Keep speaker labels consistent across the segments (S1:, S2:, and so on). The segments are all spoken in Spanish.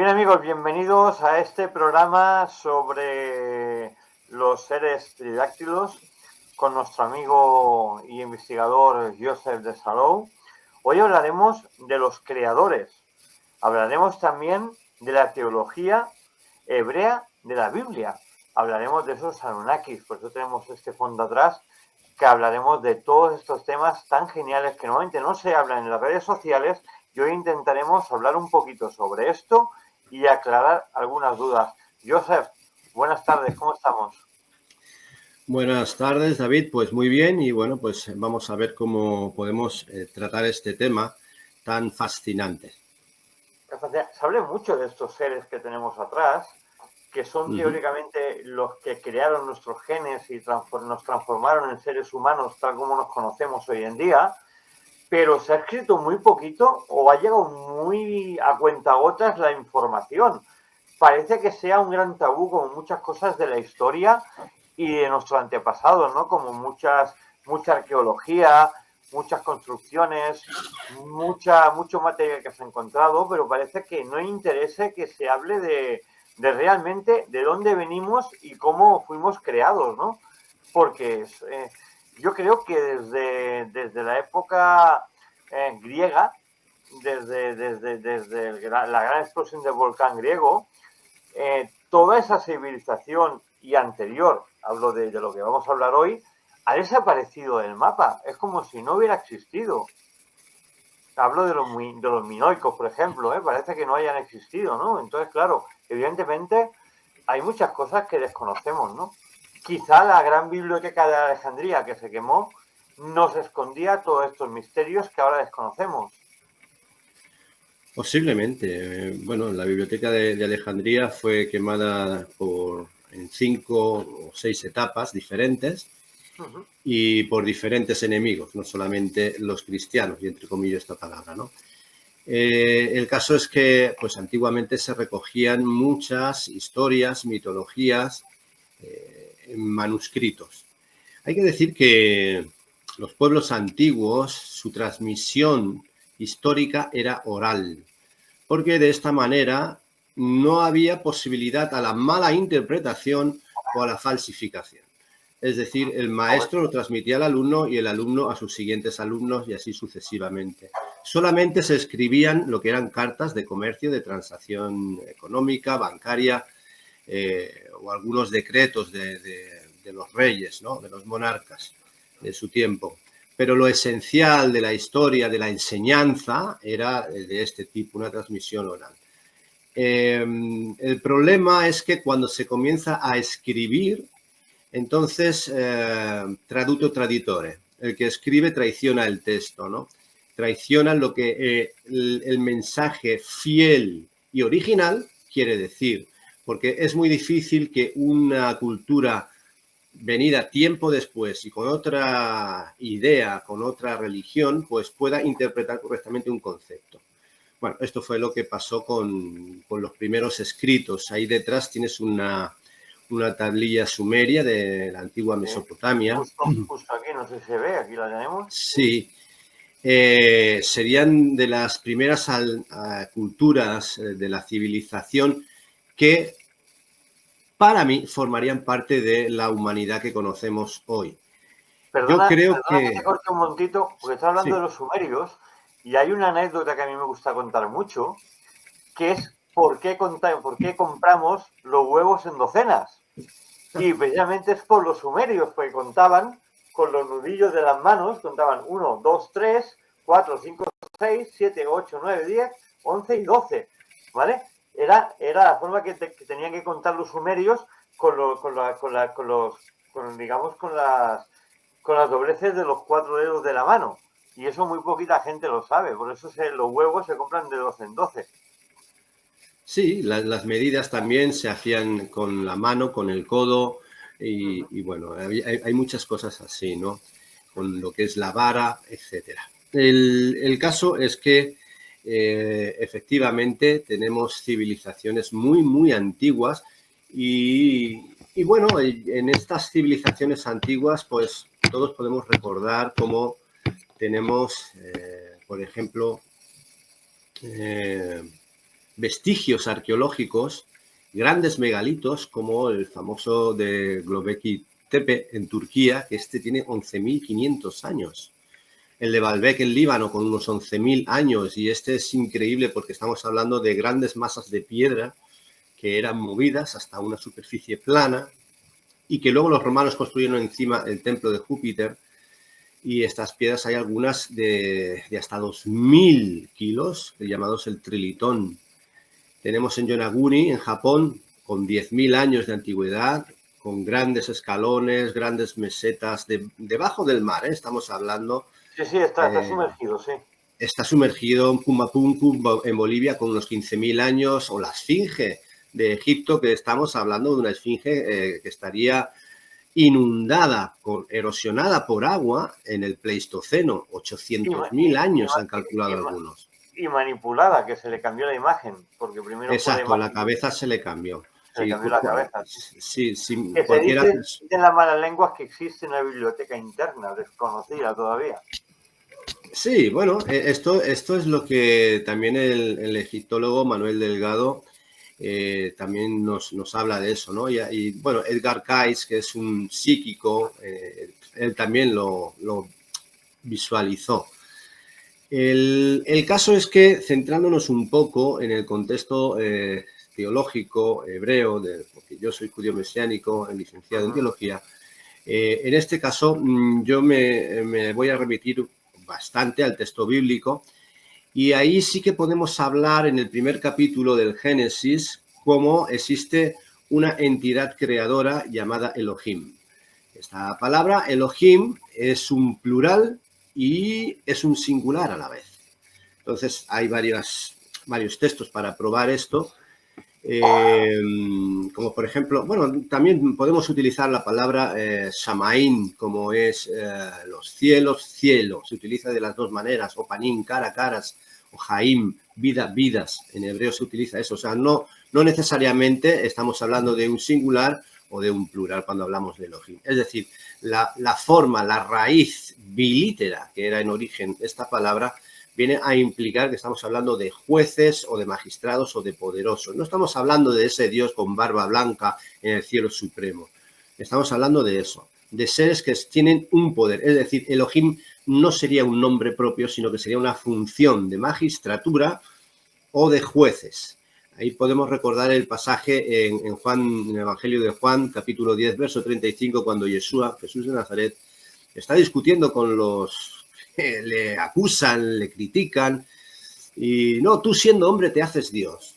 S1: Bien amigos, bienvenidos a este programa sobre los seres tridáctilos con nuestro amigo y investigador Joseph de Salou. Hoy hablaremos de los creadores, hablaremos también de la teología hebrea de la Biblia, hablaremos de esos Anunnakis, por eso tenemos este fondo atrás, que hablaremos de todos estos temas tan geniales que normalmente no se hablan en las redes sociales y hoy intentaremos hablar un poquito sobre esto y aclarar algunas dudas. Joseph, buenas tardes, ¿cómo estamos?
S2: Buenas tardes, David. Pues muy bien y bueno, pues vamos a ver cómo podemos tratar este tema tan fascinante.
S1: Se habla mucho de estos seres que tenemos atrás, que son teóricamente los que crearon nuestros genes y nos transformaron en seres humanos tal como nos conocemos hoy en día, pero se ha escrito muy poquito o ha llegado muy a cuentagotas la información. Parece que sea un gran tabú como muchas cosas de la historia y de nuestros antepasados, ¿no? Como mucha arqueología, muchas construcciones, mucho material que se ha encontrado, pero parece que no interesa que se hable de realmente de dónde venimos y cómo fuimos creados, ¿no? Porque yo creo que desde la época griega, desde la gran explosión del volcán griego, toda esa civilización y anterior, hablo de lo que vamos a hablar hoy, ha desaparecido del mapa. Es como si no hubiera existido. Hablo de los minoicos, por ejemplo, parece que no hayan existido, ¿no? Entonces, claro, evidentemente hay muchas cosas que desconocemos, ¿no? Quizá la gran biblioteca de Alejandría que se quemó nos escondía todos estos misterios que ahora desconocemos.
S2: Posiblemente. Bueno, la biblioteca de Alejandría fue quemada en 5 o 6 etapas diferentes y por diferentes enemigos, no solamente los cristianos, y entre comillas esta palabra, ¿no? El caso es que pues antiguamente se recogían muchas historias, mitologías en manuscritos. Hay que decir que los pueblos antiguos, su transmisión histórica era oral, porque de esta manera no había posibilidad a la mala interpretación o a la falsificación. Es decir, el maestro lo transmitía al alumno y el alumno a sus siguientes alumnos y así sucesivamente. Solamente se escribían lo que eran cartas de comercio, de transacción económica, bancaria, o algunos decretos de los reyes, ¿no? De los monarcas de su tiempo. Pero lo esencial de la historia, de la enseñanza, era de este tipo, una transmisión oral. El problema es que cuando se comienza a escribir, entonces, traducto traditore. El que escribe traiciona el texto, ¿no? Traiciona lo que el mensaje fiel y original quiere decir. Porque es muy difícil que una cultura venida tiempo después y con otra idea, con otra religión, pues pueda interpretar correctamente un concepto. Bueno, esto fue lo que pasó con los primeros escritos. Ahí detrás tienes una tablilla sumeria de la antigua Mesopotamia.
S1: Justo aquí, no sé si se ve, aquí la tenemos.
S2: Sí, serían de las primeras culturas de la civilización que para mí formarían parte de la humanidad que conocemos hoy. Yo creo
S1: Perdona que te corte un momentito, porque estás hablando de
S2: sí.
S1: los sumerios y hay una anécdota que a mí me gusta contar mucho, que es por qué compramos los huevos en docenas. Y precisamente es por los sumerios, porque contaban con los nudillos de las manos, contaban 1, 2, 3, 4, 5, 6, 7, 8, 9, 10, 11 y 12, ¿vale? Era la forma que tenían que contar los sumerios digamos, con las dobleces de los 4 dedos de la mano. Y eso muy poquita gente lo sabe, por eso los huevos se compran de 12 en 12.
S2: Sí, las medidas también se hacían con la mano, con el codo y bueno, hay muchas cosas así, ¿no? Con lo que es la vara, etcétera. El caso es que efectivamente tenemos civilizaciones muy, muy antiguas y bueno, en estas civilizaciones antiguas pues todos podemos recordar cómo tenemos, por ejemplo, vestigios arqueológicos, grandes megalitos como el famoso de Göbekli Tepe en Turquía, que este tiene 11.500 años. El de Baalbek en Líbano con unos 11.000 años, y este es increíble porque estamos hablando de grandes masas de piedra que eran movidas hasta una superficie plana y que luego los romanos construyeron encima el templo de Júpiter, y estas piedras hay algunas de hasta 2.000 kilos, llamados el trilitón. Tenemos en Yonaguni, en Japón, con 10.000 años de antigüedad, con grandes escalones, grandes mesetas debajo del mar, ¿eh? Estamos hablando...
S1: Sí, está sumergido, sí.
S2: Está sumergido en Pumapunku, en Bolivia, con unos 15.000 años, o la Esfinge de Egipto, que estamos hablando de una esfinge que estaría inundada, erosionada por agua en el Pleistoceno. 800.000 años han calculado algunos.
S1: Y manipulada, que se le cambió la imagen, porque primero...
S2: Exacto, la cabeza se le cambió.
S1: Se le cambió la cabeza.
S2: Sí, sí.
S1: Que se dice en las malas lenguas que existe una biblioteca interna, desconocida todavía.
S2: Sí, bueno, esto es lo que también el egiptólogo Manuel Delgado también nos habla de eso, ¿no? Y bueno, Edgar Cayce, que es un psíquico, él también lo visualizó. El caso es que, centrándonos un poco en el contexto teológico hebreo, porque yo soy judío mesiánico, licenciado en teología, en este caso yo me voy a remitir bastante al texto bíblico, y ahí sí que podemos hablar en el primer capítulo del Génesis cómo existe una entidad creadora llamada Elohim. Esta palabra Elohim es un plural y es un singular a la vez. Entonces hay varios textos para probar esto, como por ejemplo, bueno, también podemos utilizar la palabra Shamaim, como es los cielos, cielo, se utiliza de las dos maneras, o panim, cara, caras, o jaim, vida, vidas, en hebreo se utiliza eso, o sea, no necesariamente estamos hablando de un singular o de un plural cuando hablamos de Elohim. Es decir, la forma, la raíz bilítera que era en origen esta palabra viene a implicar que estamos hablando de jueces o de magistrados o de poderosos. No estamos hablando de ese Dios con barba blanca en el cielo supremo. Estamos hablando de eso, de seres que tienen un poder. Es decir, Elohim no sería un nombre propio, sino que sería una función de magistratura o de jueces. Ahí podemos recordar el pasaje en Juan, en el Evangelio de Juan, capítulo 10, verso 35, cuando Jesús de Nazaret, está discutiendo con los que le acusan, le critican, y no, tú siendo hombre te haces Dios.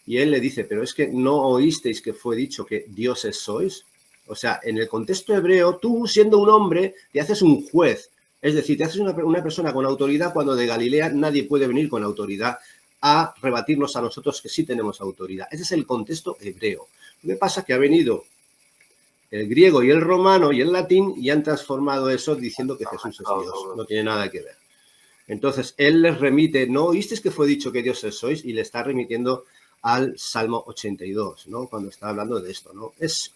S2: Y él le dice, pero es que no oísteis que fue dicho que dioses sois. O sea, en el contexto hebreo, tú siendo un hombre te haces un juez. Es decir, te haces una persona con autoridad cuando de Galilea nadie puede venir con autoridad a rebatirnos a nosotros que sí tenemos autoridad. Ese es el contexto hebreo. Lo que pasa es que ha venido el griego y el romano y el latín y han transformado eso diciendo que Jesús es Dios. No tiene nada que ver. Entonces, él les remite, ¿no oísteis que fue dicho que dioses sois? Y le está remitiendo al Salmo 82, ¿no? Cuando está hablando de esto, ¿no? Es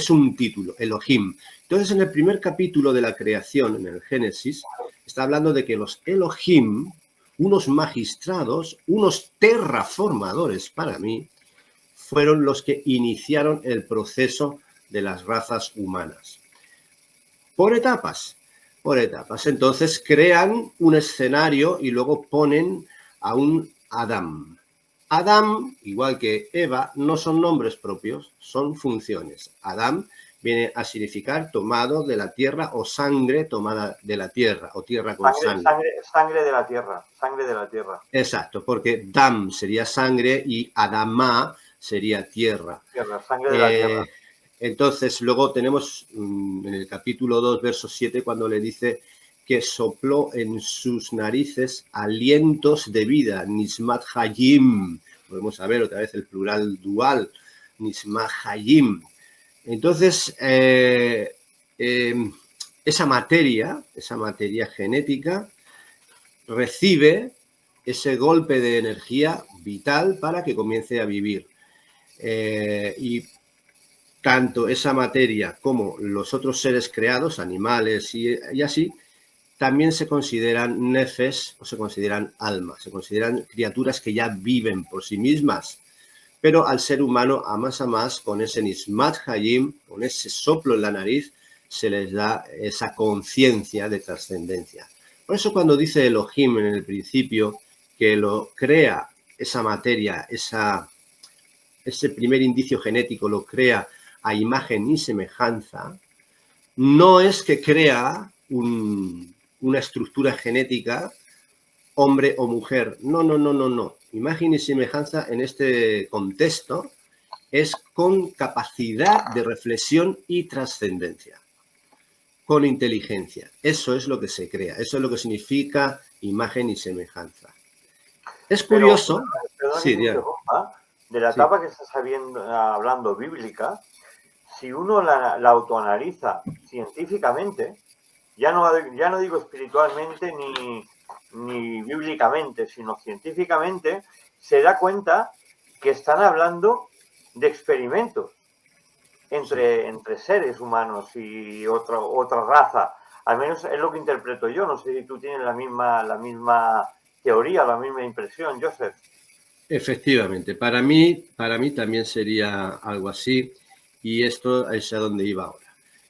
S2: un título, Elohim. Entonces, en el primer capítulo de la creación, en el Génesis, está hablando de que los Elohim, unos magistrados, unos terraformadores para mí, fueron los que iniciaron el proceso de las razas humanas. Por etapas. Entonces crean un escenario y luego ponen a un Adán. Adán, igual que Eva, no son nombres propios, son funciones. Adán viene a significar tomado de la tierra o sangre tomada de la tierra o tierra con sangre.
S1: Sangre de la tierra, sangre de la tierra.
S2: Exacto, porque Dam sería sangre y Adamá sería tierra.
S1: Sangre de la tierra.
S2: Entonces, luego tenemos en el capítulo 2, verso 7, cuando le dice que sopló en sus narices alientos de vida, Nismat Hayim. Podemos ver otra vez el plural dual, Nismat Hayim. Entonces, esa materia genética recibe ese golpe de energía vital para que comience a vivir. Y tanto esa materia como los otros seres creados, animales y así, también se consideran nefes o se consideran almas, se consideran criaturas que ya viven por sí mismas. Pero al ser humano, a más, con ese Nismat Hayim, con ese soplo en la nariz, se les da esa conciencia de trascendencia. Por eso cuando dice Elohim en el principio que lo crea esa materia, ese primer indicio genético lo crea a imagen y semejanza, no es que crea una estructura genética hombre o mujer. No. Imagen y semejanza en este contexto es con capacidad de reflexión y trascendencia, con inteligencia. Eso es lo que se crea, eso es lo que significa imagen y semejanza. Es curioso,
S1: perdón,
S2: sí,
S1: de la etapa que estás hablando bíblica, si uno la autoanaliza científicamente, ya no digo espiritualmente ni bíblicamente, sino científicamente, se da cuenta que están hablando de experimentos entre seres humanos y otra raza. Al menos es lo que interpreto yo. No sé si tú tienes la misma teoría, la misma impresión, Joseph.
S2: Efectivamente, para mí también sería algo así, y esto es a donde iba ahora.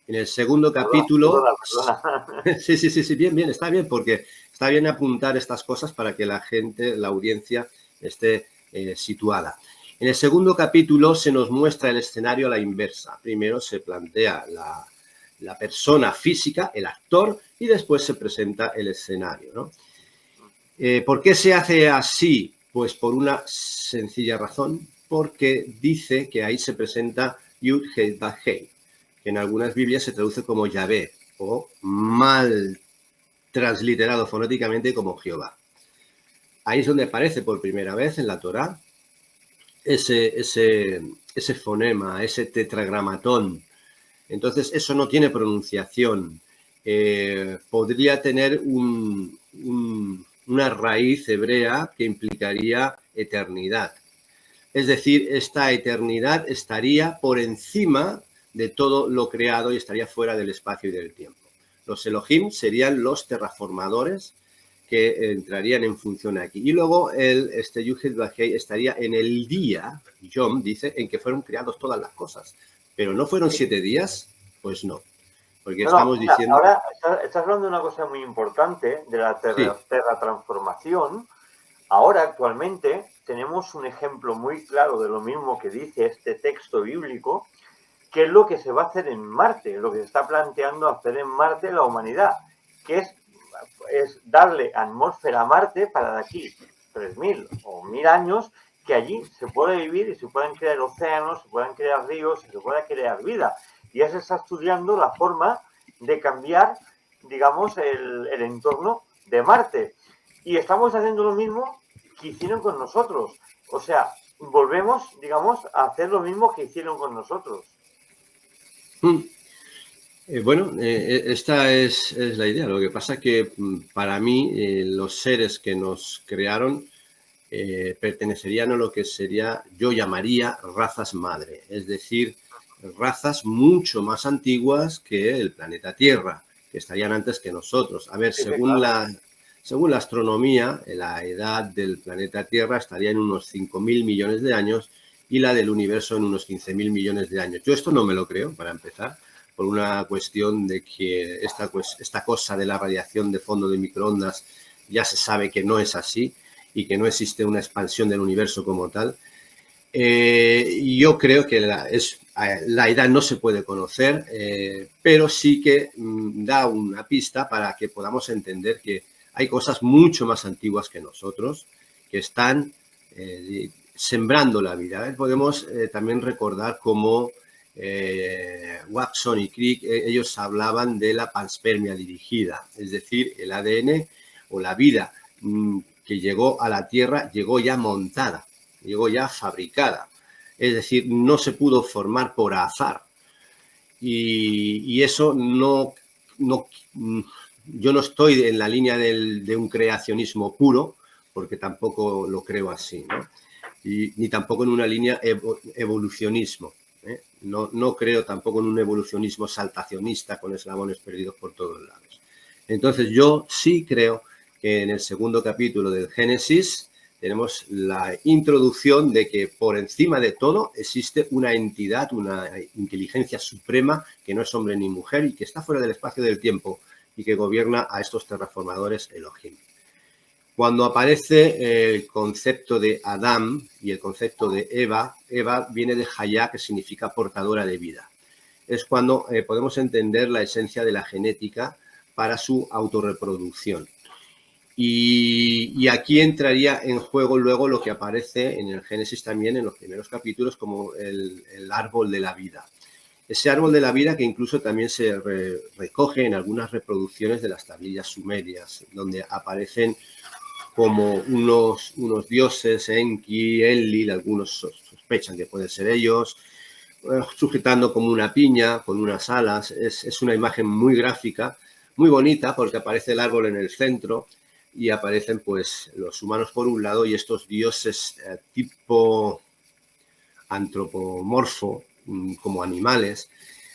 S2: En el segundo capítulo...
S1: Perdona.
S2: Sí, bien, está bien, porque está bien apuntar estas cosas para que la gente, la audiencia, esté situada. En el segundo capítulo se nos muestra el escenario a la inversa. Primero se plantea la persona física, el actor, y después se presenta el escenario, ¿no? ¿Por qué se hace así? Pues por una sencilla razón, porque dice que ahí se presenta Yud Hei Vav Hei, que en algunas Biblias se traduce como Yahvé, o mal transliterado fonéticamente como Jehová. Ahí es donde aparece por primera vez en la Torá ese fonema, ese tetragramatón. Entonces, eso no tiene pronunciación. Podría tener una raíz hebrea que implicaría eternidad. Es decir, esta eternidad estaría por encima de todo lo creado y estaría fuera del espacio y del tiempo. Los Elohim serían los terraformadores que entrarían en función aquí. Y luego este Yud Hei Vav Hei estaría en el día, Yom dice, en que fueron creadas todas las cosas. Pero ¿no fueron 7 días? Pues no. Porque estamos diciendo...
S1: Ahora estás hablando de una cosa muy importante, de la terratransformación. Ahora, actualmente, tenemos un ejemplo muy claro de lo mismo que dice este texto bíblico, que es lo que se va a hacer en Marte, lo que se está planteando hacer en Marte la humanidad, que es darle atmósfera a Marte para de aquí 3.000 o 1.000 años, que allí se puede vivir y se pueden crear océanos, se pueden crear ríos, se puede crear vida. Y ya se está estudiando la forma de cambiar, digamos, el entorno de Marte. Y estamos haciendo lo mismo que hicieron con nosotros. O sea, volvemos, digamos, a hacer lo mismo que hicieron con nosotros.
S2: Esta es la idea. Lo que pasa es que para mí los seres que nos crearon pertenecerían a lo que yo llamaría razas madre, es decir, razas mucho más antiguas que el planeta Tierra, que estarían antes que nosotros. A ver, según la astronomía, la edad del planeta Tierra estaría en unos 5.000 millones de años y la del universo en unos 15.000 millones de años. Yo esto no me lo creo, para empezar, por una cuestión de que esta cosa de la radiación de fondo de microondas ya se sabe que no es así y que no existe una expansión del universo como tal. Yo creo que la edad no se puede conocer, pero sí que da una pista para que podamos entender que hay cosas mucho más antiguas que nosotros que están sembrando la vida. Podemos también recordar cómo Watson y Crick, ellos hablaban de la panspermia dirigida, es decir, el ADN o la vida que llegó a la Tierra llegó ya montada, llegó ya fabricada, es decir, no se pudo formar por azar. Y eso yo no estoy en la línea de un creacionismo puro, porque tampoco lo creo así, ¿no? Ni tampoco en una línea evolucionismo. No creo tampoco en un evolucionismo saltacionista con eslabones perdidos por todos lados. Entonces yo sí creo que en el segundo capítulo del Génesis tenemos la introducción de que por encima de todo existe una entidad, una inteligencia suprema que no es hombre ni mujer y que está fuera del espacio y del tiempo y que gobierna a estos terraformadores Elohim. Cuando aparece el concepto de Adán y el concepto de Eva, Eva viene de Hayá, que significa portadora de vida. Es cuando podemos entender la esencia de la genética para su autorreproducción. Y aquí entraría en juego luego lo que aparece en el Génesis también en los primeros capítulos como el árbol de la vida. Ese árbol de la vida que incluso también se recoge en algunas reproducciones de las tablillas sumerias, donde aparecen como unos dioses, Enki, Enlil, algunos sospechan que pueden ser ellos, sujetando como una piña con unas alas. Es una imagen muy gráfica, muy bonita, porque aparece el árbol en el centro y aparecen pues los humanos por un lado y estos dioses tipo antropomorfo, como animales,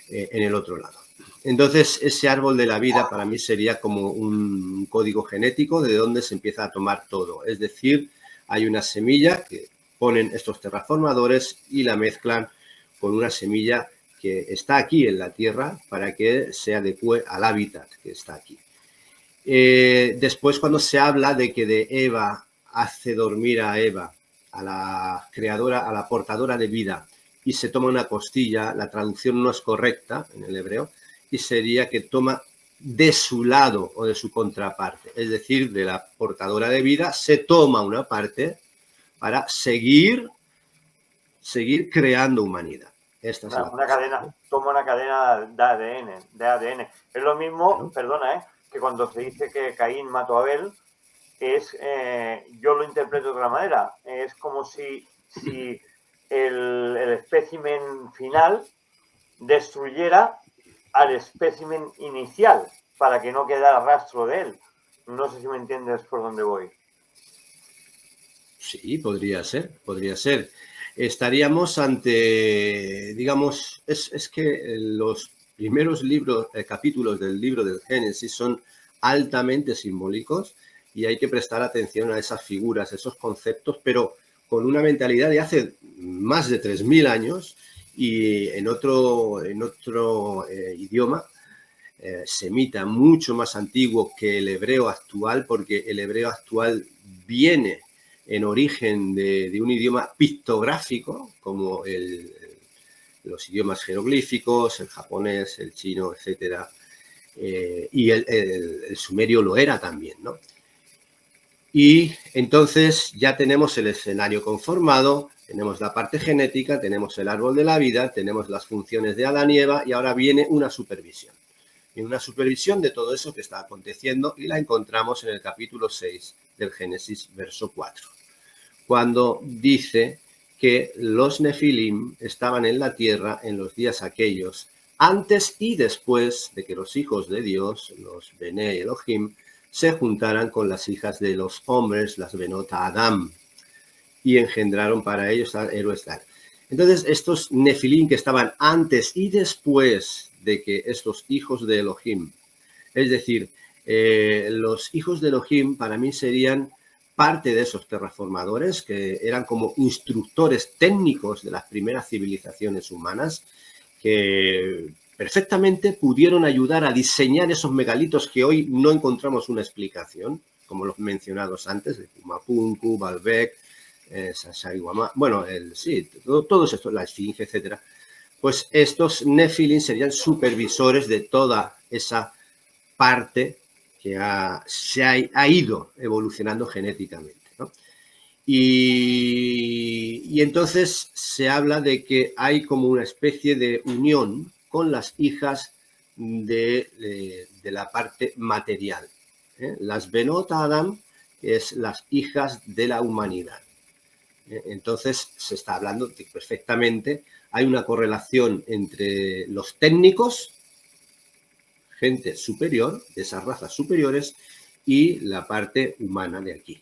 S2: en el otro lado. Entonces, ese árbol de la vida para mí sería como un código genético de donde se empieza a tomar todo. Es decir, hay una semilla que ponen estos terraformadores y la mezclan con una semilla que está aquí en la Tierra para que se adecue al hábitat que está aquí. Después, cuando se habla de que de Eva hace dormir a Eva, a la creadora, a la portadora de vida, y se toma una costilla, la traducción no es correcta en el hebreo, y sería que toma de su lado o de su contraparte, es decir, de la portadora de vida, se toma una parte para seguir creando humanidad.
S1: Esta es una cadena, toma una cadena de ADN. Es lo mismo, ¿no? Perdona, que cuando se dice que Caín mató a Abel, yo lo interpreto de otra manera. Es como si el espécimen final destruyera al espécimen inicial para que no quedara rastro de él. No sé si me entiendes por dónde voy.
S2: Sí, podría ser. Estaríamos ante, digamos, es que los primeros capítulos del libro del Génesis son altamente simbólicos y hay que prestar atención a esas figuras, esos conceptos, pero con una mentalidad de hace más de 3000 años y en otro idioma semita mucho más antiguo que el hebreo actual, porque el hebreo actual viene en origen de un idioma pictográfico, como los idiomas jeroglíficos, el japonés, el chino, etc. Y el sumerio lo era también, ¿no? Y entonces ya tenemos el escenario conformado, tenemos la parte genética, tenemos el árbol de la vida, tenemos las funciones de Adán y Eva y ahora viene una supervisión. Y una supervisión de todo eso que está aconteciendo y la encontramos en el capítulo 6 del Génesis, verso 4. Cuando dice que los Nefilim estaban en la tierra en los días aquellos, antes y después de que los hijos de Dios, los Bene Elohim, se juntaran con las hijas de los hombres, las Benot Adam, y engendraron para ellos al héroe Star. Entonces, estos Nefilim que estaban antes y después de que estos hijos de Elohim, es decir, los hijos de Elohim para mí serían parte de esos terraformadores que eran como instructores técnicos de las primeras civilizaciones humanas que perfectamente pudieron ayudar a diseñar esos megalitos que hoy no encontramos una explicación, como los mencionados antes, de Pumapunku, Baalbek, Sacsayhuamán, bueno, todos estos, la Esfinge, etcétera. Pues estos Nefilim serían supervisores de toda esa parte que se ha ido evolucionando genéticamente, ¿no? Y entonces se habla de que hay como una especie de unión con las hijas de la parte material. Las Benot Adam es las hijas de la humanidad. Entonces se está hablando de que perfectamente hay una correlación entre los técnicos, gente superior, de esas razas superiores, y la parte humana de aquí.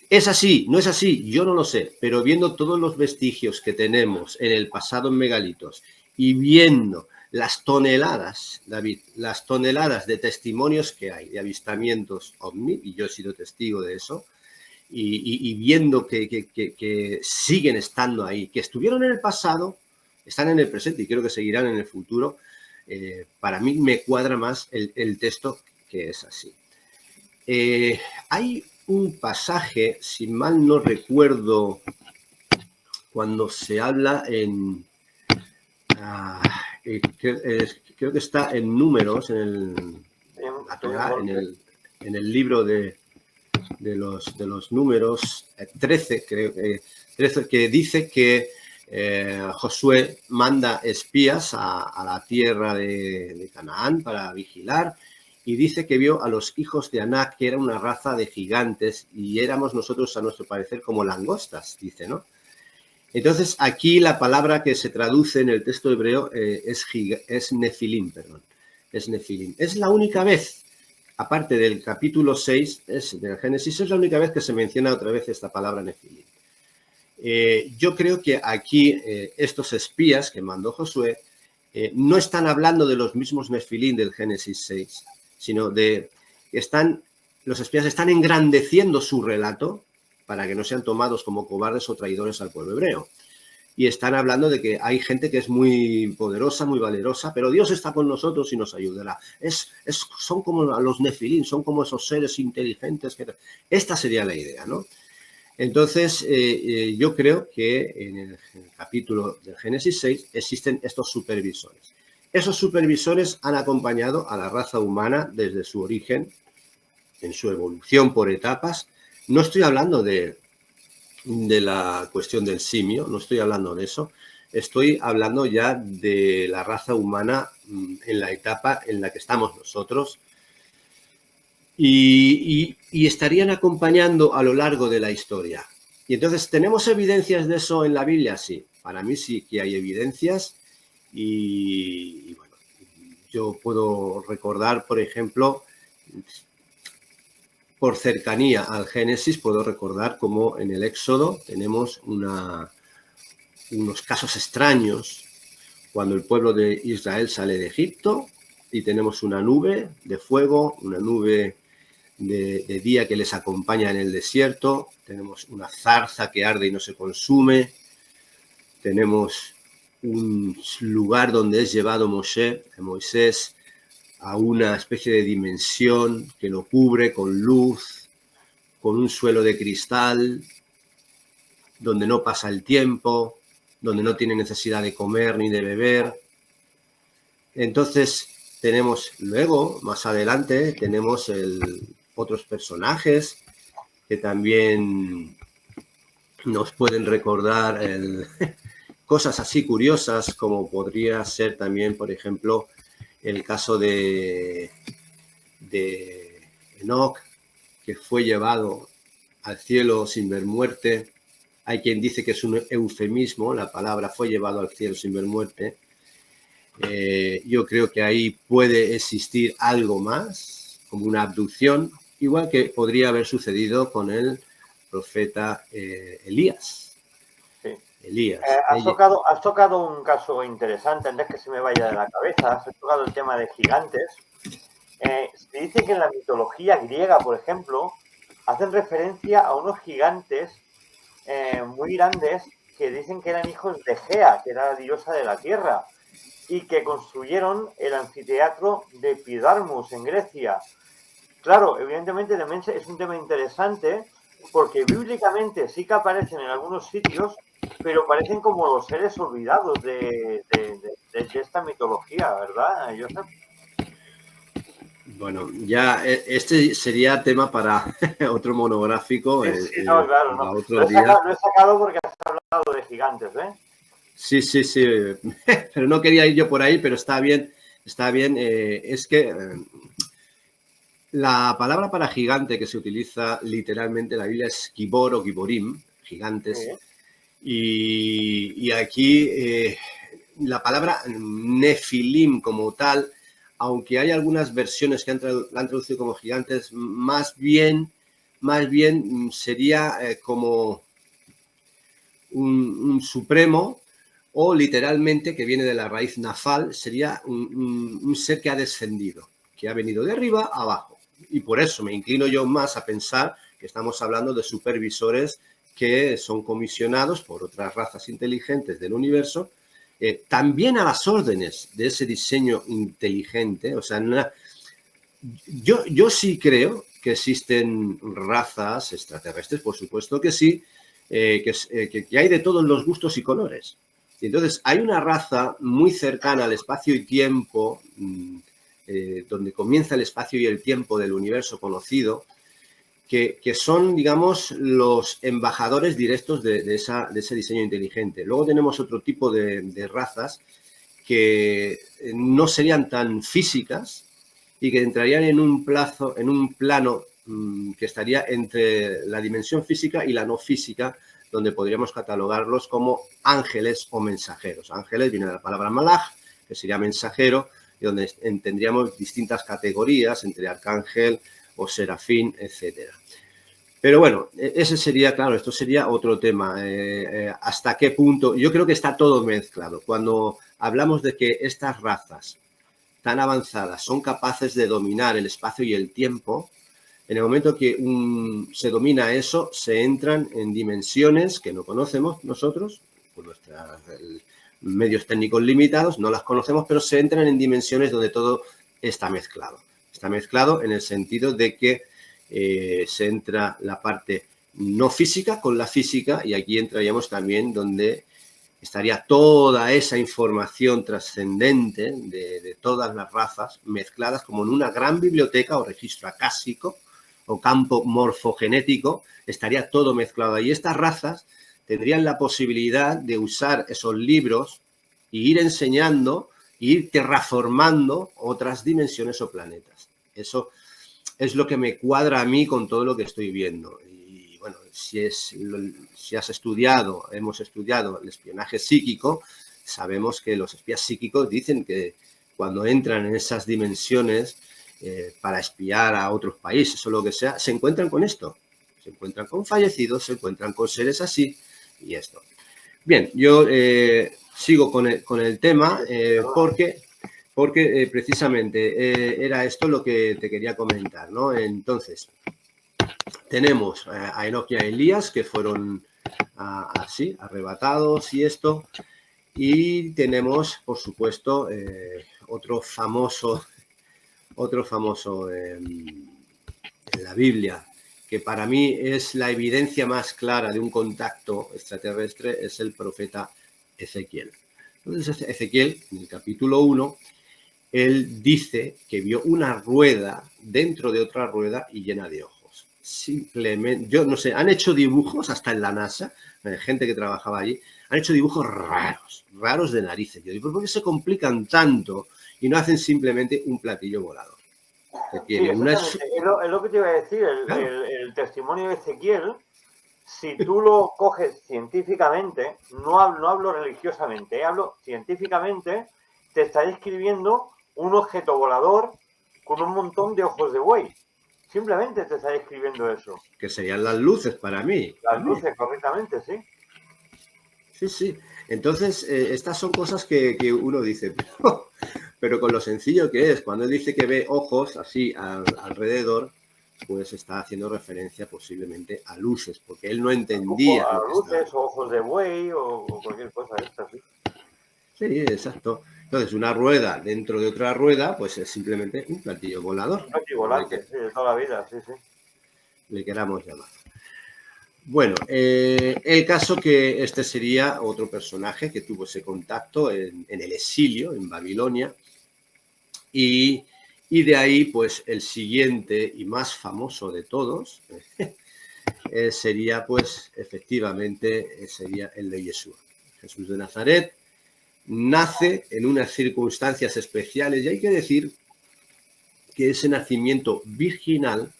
S2: ¿Es así? ¿No es así? Yo no lo sé, pero viendo todos los vestigios que tenemos en el pasado en megalitos y viendo las toneladas, David, las toneladas de testimonios que hay, de avistamientos ovni, y yo he sido testigo de eso, y viendo que siguen estando ahí, que estuvieron en el pasado, están en el presente y creo que seguirán en el futuro, para mí me cuadra más el texto que es así. Hay un pasaje, si mal no recuerdo, cuando se habla en... creo que está en Números, en la Torá, en el libro de los Números 13, creo, 13, que dice que Josué manda espías a la tierra de Canaán para vigilar, y dice que vio a los hijos de Anac, que era una raza de gigantes, y éramos nosotros, a nuestro parecer, como langostas, dice, ¿no? Entonces, aquí la palabra que se traduce en el texto hebreo es nefilim, perdón. Es nefilim. Es la única vez, aparte del capítulo 6 del Génesis, es la única vez que se menciona otra vez esta palabra nefilim. Yo creo que aquí estos espías que mandó Josué no están hablando de los mismos nefilim del Génesis 6, sino de que los espías están engrandeciendo su relato para que no sean tomados como cobardes o traidores al pueblo hebreo. Y están hablando de que hay gente que es muy poderosa, muy valerosa, pero Dios está con nosotros y nos ayudará. Son como los nefilim, son como esos seres inteligentes. Esta sería la idea, ¿no? Entonces, yo creo que en el capítulo del Génesis 6 existen estos supervisores. Esos supervisores han acompañado a la raza humana desde su origen, en su evolución por etapas. No estoy hablando de la cuestión del simio, no estoy hablando de eso. Estoy hablando ya de la raza humana en la etapa en la que estamos nosotros. Y estarían acompañando a lo largo de la historia. Y entonces, ¿tenemos evidencias de eso en la Biblia? Sí, para mí sí que hay evidencias. Y bueno, yo puedo recordar, por ejemplo, por cercanía al Génesis, puedo recordar cómo en el Éxodo tenemos unos casos extraños cuando el pueblo de Israel sale de Egipto y tenemos una nube de fuego, una nube de día que les acompaña en el desierto, tenemos una zarza que arde y no se consume, tenemos un lugar donde es llevado Moisés a una especie de dimensión que lo cubre con luz, con un suelo de cristal, donde no pasa el tiempo, donde no tiene necesidad de comer ni de beber. Entonces tenemos luego, más adelante, tenemos otros personajes que también nos pueden recordar cosas así curiosas, como podría ser también, por ejemplo, el caso de Enoc, que fue llevado al cielo sin ver muerte. Hay quien dice que es un eufemismo, la palabra fue llevado al cielo sin ver muerte. Yo creo que ahí puede existir algo más, como una abducción, igual que podría haber sucedido con el profeta Elías.
S1: Sí.
S2: Elías.
S1: Has tocado un caso interesante, antes que se me vaya de la cabeza. Has tocado el tema de gigantes. Se dice que en la mitología griega, por ejemplo, hacen referencia a unos gigantes muy grandes que dicen que eran hijos de Gea, que era la diosa de la tierra, y que construyeron el anfiteatro de Epidarmus en Grecia. Claro, evidentemente también es un tema interesante porque bíblicamente sí que aparecen en algunos sitios, pero parecen como los seres olvidados de esta mitología, ¿verdad, Josep?
S2: Bueno, ya este sería tema para otro monográfico.
S1: Sí, no, claro, no.
S2: Otro día.
S1: Lo he sacado porque has hablado de gigantes, ¿eh?
S2: Sí, pero no quería ir yo por ahí, pero está bien. Es que la palabra para gigante que se utiliza literalmente en la Biblia es gibor o giborim, gigantes. Sí. Y aquí la palabra nefilim como tal, aunque hay algunas versiones que la han traducido como gigantes, más bien sería como un supremo o literalmente, que viene de la raíz nafal, sería un ser que ha descendido, que ha venido de arriba a abajo. Y por eso me inclino yo más a pensar que estamos hablando de supervisores que son comisionados por otras razas inteligentes del universo, también a las órdenes de ese diseño inteligente. O sea, yo sí creo que existen razas extraterrestres, por supuesto que sí, que hay de todos los gustos y colores. Y entonces hay una raza muy cercana al espacio y tiempo, donde comienza el espacio y el tiempo del universo conocido, que son, digamos, los embajadores directos de ese diseño inteligente. Luego tenemos otro tipo de razas que no serían tan físicas y que entrarían en un plano que estaría entre la dimensión física y la no física, donde podríamos catalogarlos como ángeles o mensajeros. Ángeles viene de la palabra malaj, que sería mensajero, y donde tendríamos distintas categorías entre arcángel o serafín, etcétera. Pero bueno, ese sería, claro, esto sería otro tema. ¿Hasta qué punto? Yo creo que está todo mezclado. Cuando hablamos de que estas razas tan avanzadas son capaces de dominar el espacio y el tiempo, en el momento que se domina eso, se entran en dimensiones que no conocemos nosotros, por nuestros medios técnicos limitados, no las conocemos, pero se entran en dimensiones donde todo está mezclado. Está mezclado en el sentido de que se entra la parte no física con la física, y aquí entraríamos también donde estaría toda esa información trascendente de todas las razas mezcladas como en una gran biblioteca o registro acásico o campo morfogenético, estaría todo mezclado. Y estas razas tendrían la posibilidad de usar esos libros e ir enseñando, e ir terraformando otras dimensiones o planetas. Eso es lo que me cuadra a mí con todo lo que estoy viendo. Y bueno, si hemos estudiado el espionaje psíquico, sabemos que los espías psíquicos dicen que cuando entran en esas dimensiones para espiar a otros países o lo que sea, se encuentran con esto. Se encuentran con fallecidos, se encuentran con seres así y esto. Bien, yo sigo con el tema porque precisamente era esto lo que te quería comentar, ¿no? Entonces, tenemos a Enoch y a Elías, que fueron así, arrebatados y esto, y tenemos, por supuesto, otro famoso en la Biblia, que para mí es la evidencia más clara de un contacto extraterrestre, es el profeta Ezequiel. Entonces, Ezequiel, en el capítulo 1, él dice que vio una rueda dentro de otra rueda y llena de ojos. Simplemente, yo no sé, han hecho dibujos hasta en la NASA, gente que trabajaba allí, han hecho dibujos raros de narices. Yo digo, ¿por qué se complican tanto y no hacen simplemente un platillo volador? Que tiene
S1: es lo que te iba a decir, el testimonio de Ezequiel, si tú lo coges científicamente, no hablo religiosamente, hablo científicamente, te está describiendo un objeto volador con un montón de ojos de buey. Simplemente te está describiendo eso.
S2: Que serían las luces para mí.
S1: Las luces, correctamente, sí.
S2: Sí, sí. Entonces, estas son cosas que uno dice, pero con lo sencillo que es, cuando él dice que ve ojos así alrededor, pues está haciendo referencia posiblemente a luces, porque él no entendía.
S1: A luces, o ojos de buey, o cualquier cosa de esta, sí.
S2: Sí, exacto. Entonces, una rueda dentro de otra rueda, pues es simplemente un platillo volador.
S1: Un platillo volante, sí, de toda la vida, sí, sí.
S2: Le queramos llamar. Bueno, el caso que este sería otro personaje que tuvo ese contacto en el exilio, en Babilonia, y de ahí, pues, el siguiente y más famoso de todos sería, pues, efectivamente, sería el de Yeshua. Jesús de Nazaret nace en unas circunstancias especiales y hay que decir que ese nacimiento virginal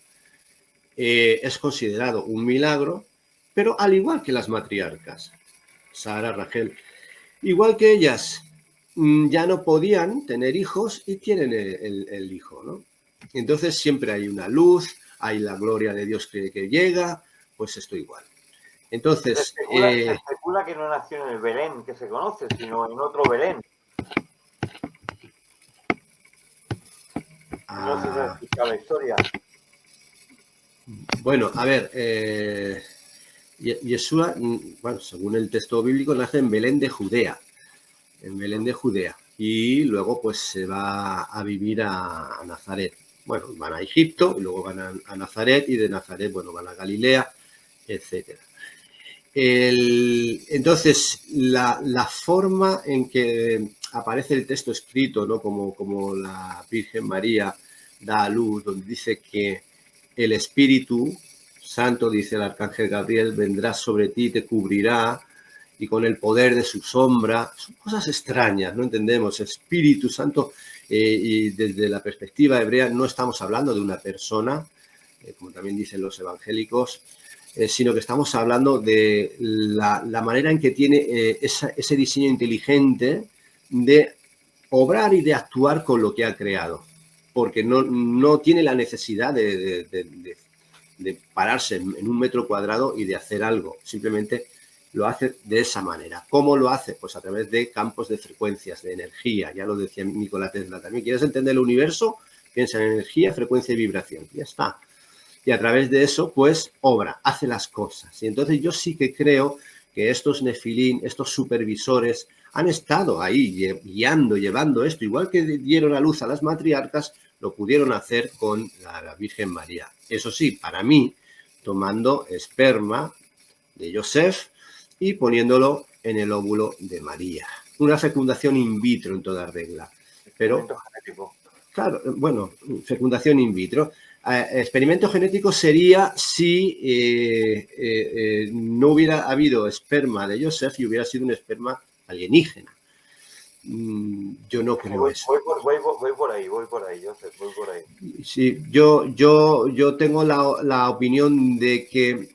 S2: es considerado un milagro, pero al igual que las matriarcas, Sara, Rachel, igual que ellas ya no podían tener hijos y tienen el hijo, ¿no? Entonces siempre hay una luz, hay la gloria de Dios que llega, pues esto igual. Entonces,
S1: se especula que no nació en el Belén que se conoce, sino en otro Belén. No sé si has escuchado la historia.
S2: Bueno, a ver, Yeshua, bueno, según el texto bíblico, nace en Belén de Judea, y luego pues se va a vivir a Nazaret. Bueno, van a Egipto, y luego van a Nazaret, y de Nazaret, bueno, van a Galilea, etcétera. Entonces, la forma en que aparece el texto escrito, ¿no? Como la Virgen María da a luz, donde dice que el Espíritu Santo, dice el Arcángel Gabriel, vendrá sobre ti, te cubrirá, y con el poder de su sombra. Son cosas extrañas, no entendemos. Espíritu Santo, y desde la perspectiva hebrea no estamos hablando de una persona, como también dicen los evangélicos, sino que estamos hablando de la manera en que tiene ese diseño inteligente de obrar y de actuar con lo que ha creado, porque no tiene la necesidad de pararse en un metro cuadrado y de hacer algo, simplemente lo hace de esa manera. ¿Cómo lo hace? Pues a través de campos de frecuencias, de energía, ya lo decía Nikola Tesla también. ¿Quieres entender el universo? Piensa en energía, frecuencia y vibración, ya está. Y a través de eso, pues, obra, hace las cosas. Y entonces yo sí que creo que estos nefilín, estos supervisores, han estado ahí guiando, llevando esto. Igual que dieron a luz a las matriarcas, lo pudieron hacer con la Virgen María. Eso sí, para mí, tomando esperma de Joseph y poniéndolo en el óvulo de María. Una fecundación in vitro en toda regla. Pero, claro, bueno, fecundación in vitro. Experimento genético sería si no hubiera habido esperma de Joseph y hubiera sido un esperma alienígena. Yo no creo eso.
S1: Voy por ahí, Joseph, voy por ahí.
S2: Sí, yo tengo la opinión de que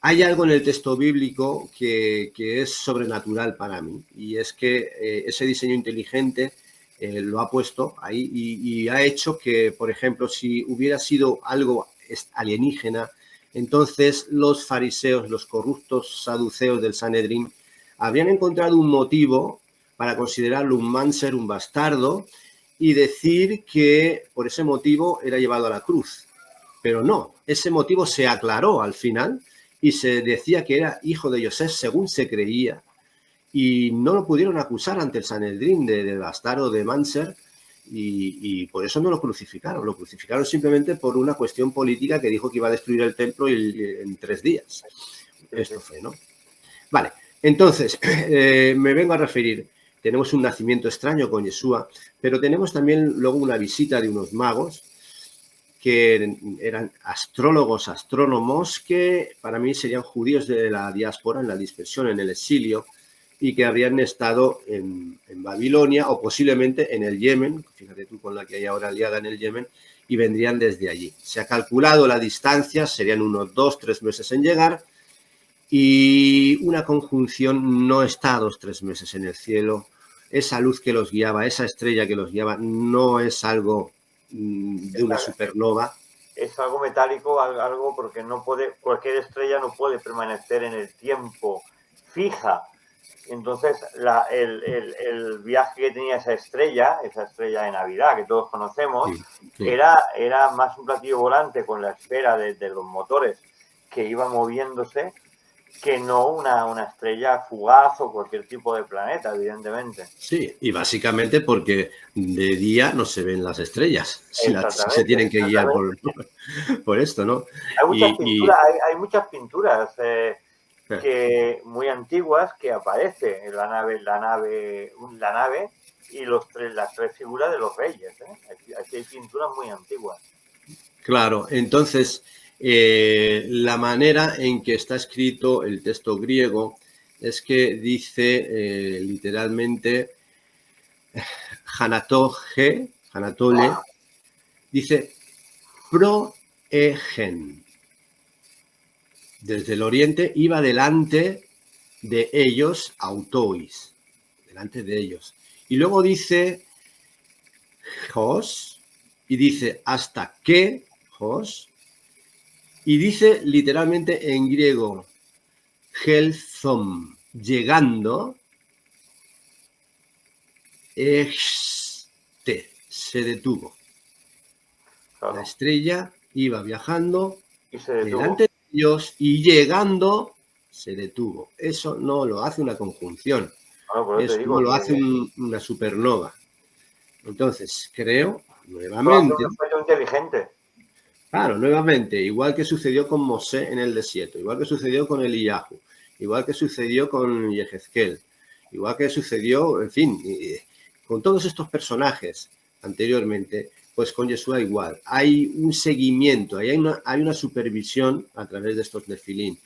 S2: hay algo en el texto bíblico que es sobrenatural para mí, y es que ese diseño inteligente lo ha puesto ahí y ha hecho que, por ejemplo, si hubiera sido algo alienígena, entonces los fariseos, los corruptos saduceos del Sanedrín, habrían encontrado un motivo para considerarlo un mánser, un bastardo, y decir que por ese motivo era llevado a la cruz. Pero no, ese motivo se aclaró al final y se decía que era hijo de Joseph según se creía, y no lo pudieron acusar ante el Sanedrín de bastardo, de mánser, y por eso no lo crucificaron simplemente por una cuestión política que dijo que iba a destruir el templo en 3 días. Esto fue, ¿no? Vale, entonces, me vengo a referir, tenemos un nacimiento extraño con Yeshua, pero tenemos también luego una visita de unos magos que eran astrólogos, astrónomos, que para mí serían judíos de la diáspora, en la dispersión, en el exilio, y que habrían estado en Babilonia o posiblemente en el Yemen, fíjate tú con la que hay ahora liada en el Yemen, y vendrían desde allí. Se ha calculado la distancia, serían unos 2-3 meses en llegar, y una conjunción no está 2-3 meses en el cielo. Esa luz que los guiaba, esa estrella que los guiaba, no es algo de una supernova.
S1: Es algo metálico, algo porque no puede, cualquier estrella no puede permanecer en el tiempo fija. Entonces, el viaje que tenía esa estrella de Navidad que todos conocemos, sí. Era más un platillo volante con la esfera de los motores que iba moviéndose, que no una estrella fugaz o cualquier tipo de planeta, evidentemente.
S2: Sí, y básicamente porque de día no se ven las estrellas, si se tienen que guiar por esto, ¿no?
S1: Hay muchas pinturas que muy antiguas que aparece en la nave y las 3 figuras de los reyes. Aquí hay pinturas muy antiguas.
S2: Claro, entonces la manera en que está escrito el texto griego es que dice literalmente Hanatole, dice proegen. Desde el oriente iba delante de ellos, autois, delante de ellos. Y luego dice Jos, y dice hasta que Jos Y dice literalmente en griego, helzom, llegando, se detuvo. Claro. La estrella iba viajando
S1: y se detuvo
S2: delante de ellos y llegando se detuvo. Eso no lo hace una conjunción.
S1: Claro,
S2: eso
S1: digo,
S2: no lo hace una supernova. Entonces, creo,
S1: Un
S2: nuevamente...
S1: efecto inteligente.
S2: Claro, nuevamente, igual que sucedió con Mosé en el desierto, igual que sucedió con Eliyahu, igual que sucedió con Yehezkel, igual que sucedió, en fin, con todos estos personajes anteriormente, pues con Yeshua igual. Hay un seguimiento, hay una supervisión a través de estos nefilín.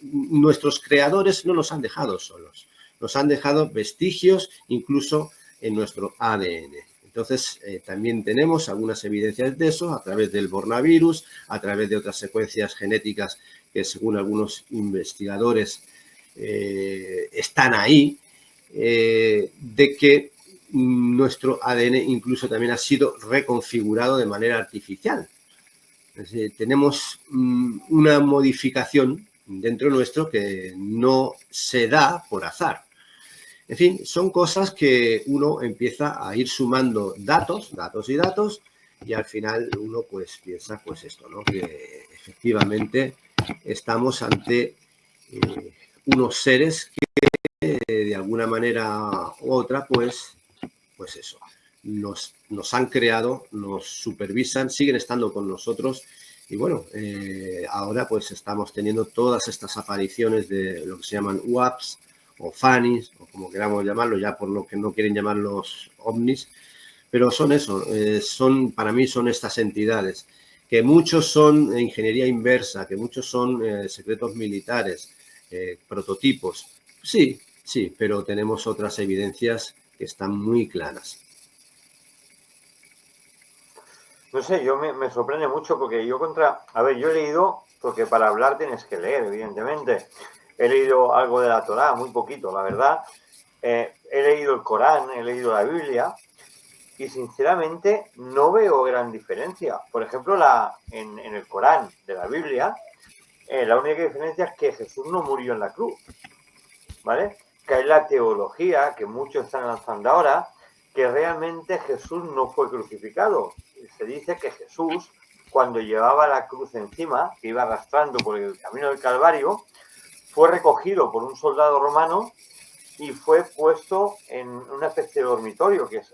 S2: Nuestros creadores no nos han dejado solos, nos han dejado vestigios incluso en nuestro ADN. Entonces, también tenemos algunas evidencias de eso a través del coronavirus, a través de otras secuencias genéticas que, según algunos investigadores, están ahí, de que nuestro ADN incluso también ha sido reconfigurado de manera artificial. Es decir, tenemos una modificación dentro nuestro que no se da por azar. En fin, son cosas que uno empieza a ir sumando datos y al final uno pues piensa pues esto, ¿no? Que efectivamente estamos ante unos seres que de alguna manera u otra pues eso, nos han creado, nos supervisan, siguen estando con nosotros y bueno, ahora pues estamos teniendo todas estas apariciones de lo que se llaman UAPs, o FANIs, o como queramos llamarlo, ya por lo que no quieren llamar los ovnis, pero son eso, para mí son estas entidades, que muchos son ingeniería inversa, que muchos son secretos militares, prototipos. Sí, pero tenemos otras evidencias que están muy claras.
S1: No sé, yo me sorprende mucho porque yo yo he leído, porque para hablar tienes que leer, evidentemente. He leído algo de la Torá, muy poquito, la verdad. He leído el Corán, he leído la Biblia y sinceramente no veo gran diferencia. Por ejemplo, en el Corán de la Biblia, la única diferencia es que Jesús no murió en la cruz, ¿vale? Que hay la teología que muchos están lanzando ahora, que realmente Jesús no fue crucificado. Se dice que Jesús, cuando llevaba la cruz encima, que iba arrastrando por el camino del Calvario, fue recogido por un soldado romano y fue puesto en una especie de dormitorio, que es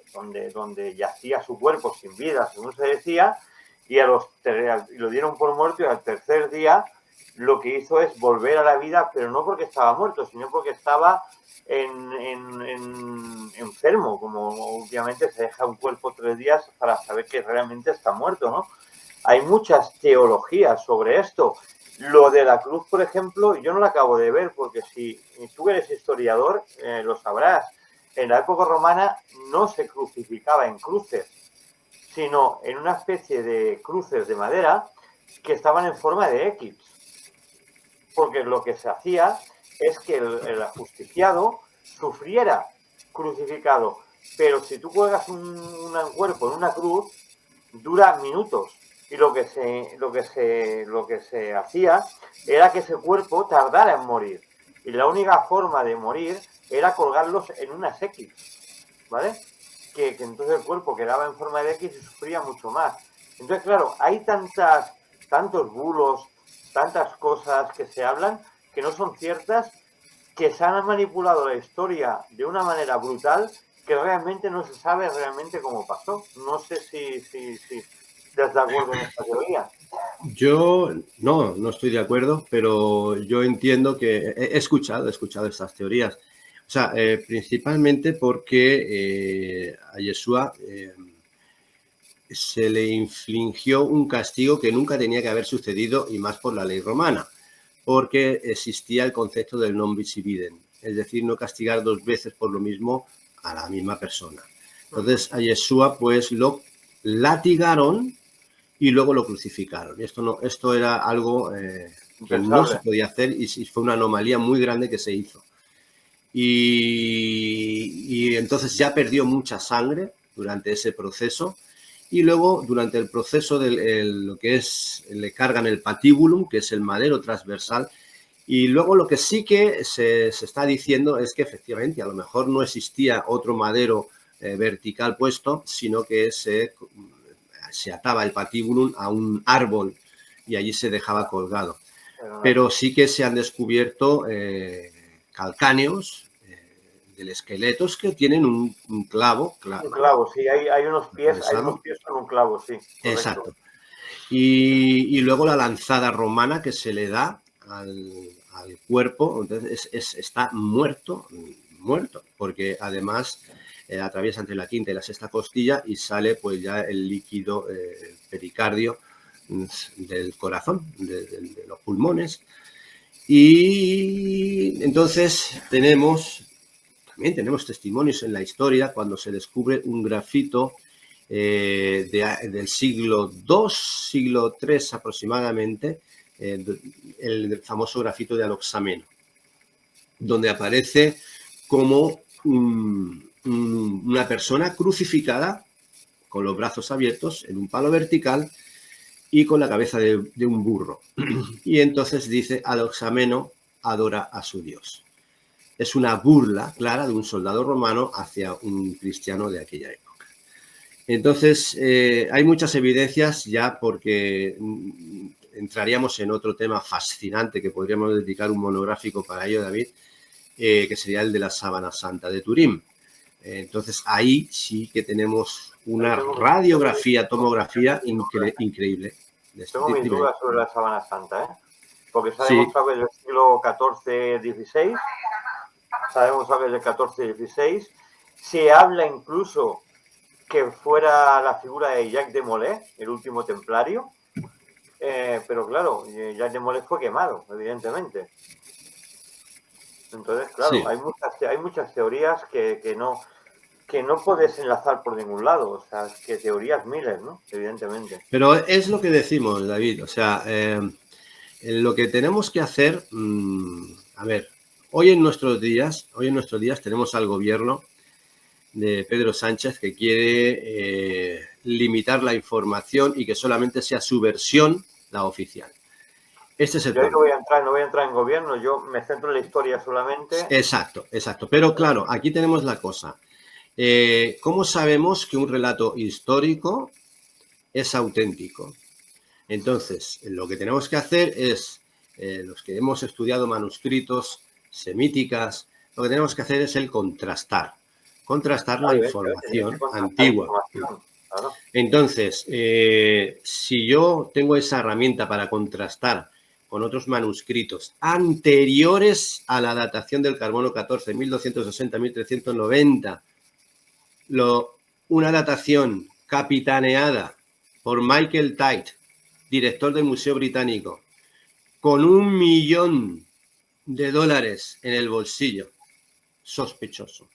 S1: donde yacía su cuerpo sin vida, según se decía, y lo dieron por muerto y al tercer día lo que hizo es volver a la vida, pero no porque estaba muerto, sino porque estaba enfermo, como obviamente se deja un cuerpo 3 días para saber que realmente está muerto, ¿no? Hay muchas teologías sobre esto. Lo de la cruz, por ejemplo, yo no la acabo de ver porque si tú eres historiador, lo sabrás. En la época romana no se crucificaba en cruces, sino en una especie de cruces de madera que estaban en forma de X. Porque lo que se hacía es que el ajusticiado sufriera crucificado. Pero si tú cuelgas un cuerpo en una cruz, dura minutos. Y lo que se hacía era que ese cuerpo tardara en morir. Y la única forma de morir era colgarlos en unas X, ¿vale? Que entonces el cuerpo quedaba en forma de X y sufría mucho más. Entonces, claro, hay tantos bulos, tantas cosas que se hablan que no son ciertas, que se han manipulado la historia de una manera brutal que realmente no se sabe realmente cómo pasó. No sé si ¿estás de acuerdo en esta teoría?
S2: Yo no estoy de acuerdo, pero yo entiendo que he escuchado estas teorías. O sea, principalmente porque a Yeshua se le infligió un castigo que nunca tenía que haber sucedido y más por la ley romana, porque existía el concepto del non bis idem, es decir, no castigar 2 veces por lo mismo a la misma persona. Entonces a Yeshua pues lo latigaron y luego lo crucificaron. Esto era algo que no se podía hacer y fue una anomalía muy grande que se hizo. Y entonces ya perdió mucha sangre durante ese proceso y luego durante el proceso de lo que es, le cargan el patibulum, que es el madero transversal, y luego lo que sí que se está diciendo es que efectivamente a lo mejor no existía otro madero vertical puesto, sino que se ataba el patibulum a un árbol y allí se dejaba colgado. Pero sí que se han descubierto calcáneos del esqueletos que tienen un clavo.
S1: Un clavo, sí, hay unos pies con un clavo, sí. Correcto.
S2: Exacto. Y luego la lanzada romana que se le da al cuerpo, entonces está muerto, porque además atraviesa entre la quinta y la sexta costilla y sale pues ya el líquido pericardio del corazón, de los pulmones. Y entonces también tenemos testimonios en la historia cuando se descubre un grafito del siglo II, siglo III aproximadamente, el famoso grafito de Aloxameno, donde aparece como una persona crucificada con los brazos abiertos en un palo vertical y con la cabeza de un burro. Y entonces dice, Aloxameno adora a su Dios. Es una burla clara de un soldado romano hacia un cristiano de aquella época. Entonces, hay muchas evidencias ya porque entraríamos en otro tema fascinante que podríamos dedicar un monográfico para ello, David, que sería el de la sábana santa de Turín. Entonces, ahí sí que tenemos una radiografía, tomografía increíble.
S1: Tengo mis dudas sobre la sábana santa, porque sabemos que es del siglo XIV-XVI, sabemos que es del XIV-XVI, se habla incluso que fuera la figura de Jacques de Molay, el último templario, pero claro, Jacques de Molay fue quemado, evidentemente. Entonces, claro, sí, hay muchas teorías que no puedes enlazar por ningún lado, o sea, que teorías miles, ¿no? Evidentemente.
S2: Pero es lo que decimos, David, o sea, lo que tenemos que hacer, a ver, hoy en nuestros días tenemos al gobierno de Pedro Sánchez que quiere limitar la información y que solamente sea su versión la oficial. Este es el
S1: problema. Yo no voy a entrar en gobierno, yo me centro en la historia solamente.
S2: Exacto. Pero claro, aquí tenemos la cosa. ¿Cómo sabemos que un relato histórico es auténtico? Entonces, lo que tenemos que hacer es, los que hemos estudiado manuscritos semíticas, lo que tenemos que hacer es el contrastar la información antigua.
S1: Claro.
S2: Entonces, si yo tengo esa herramienta para contrastar con otros manuscritos anteriores a la datación del carbono 14, 1260-1390, una datación capitaneada por Michael Tait, director del Museo Británico, con $1 millón en el bolsillo, sospechoso,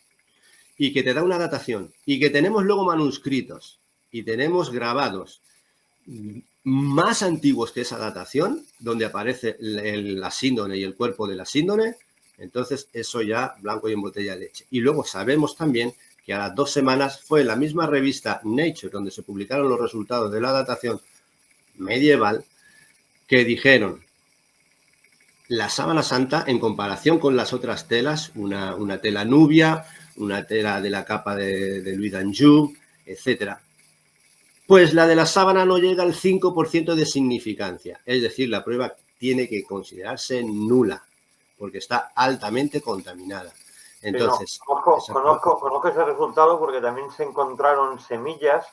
S2: y que te da una datación, y que tenemos luego manuscritos, y tenemos grabados más antiguos que esa datación, donde aparece la síndone y el cuerpo de la síndone, entonces eso ya blanco y en botella de leche. Y luego sabemos también que a las 2 semanas fue la misma revista Nature, donde se publicaron los resultados de la datación medieval, que dijeron la sábana santa en comparación con las otras telas, una tela nubia, una tela de la capa de Louis d'Anjou, etcétera. Pues la de la sábana no llega al 5% de significancia, es decir, la prueba tiene que considerarse nula, porque está altamente contaminada. Entonces,
S1: sí, no, conozco ese resultado porque también se encontraron semillas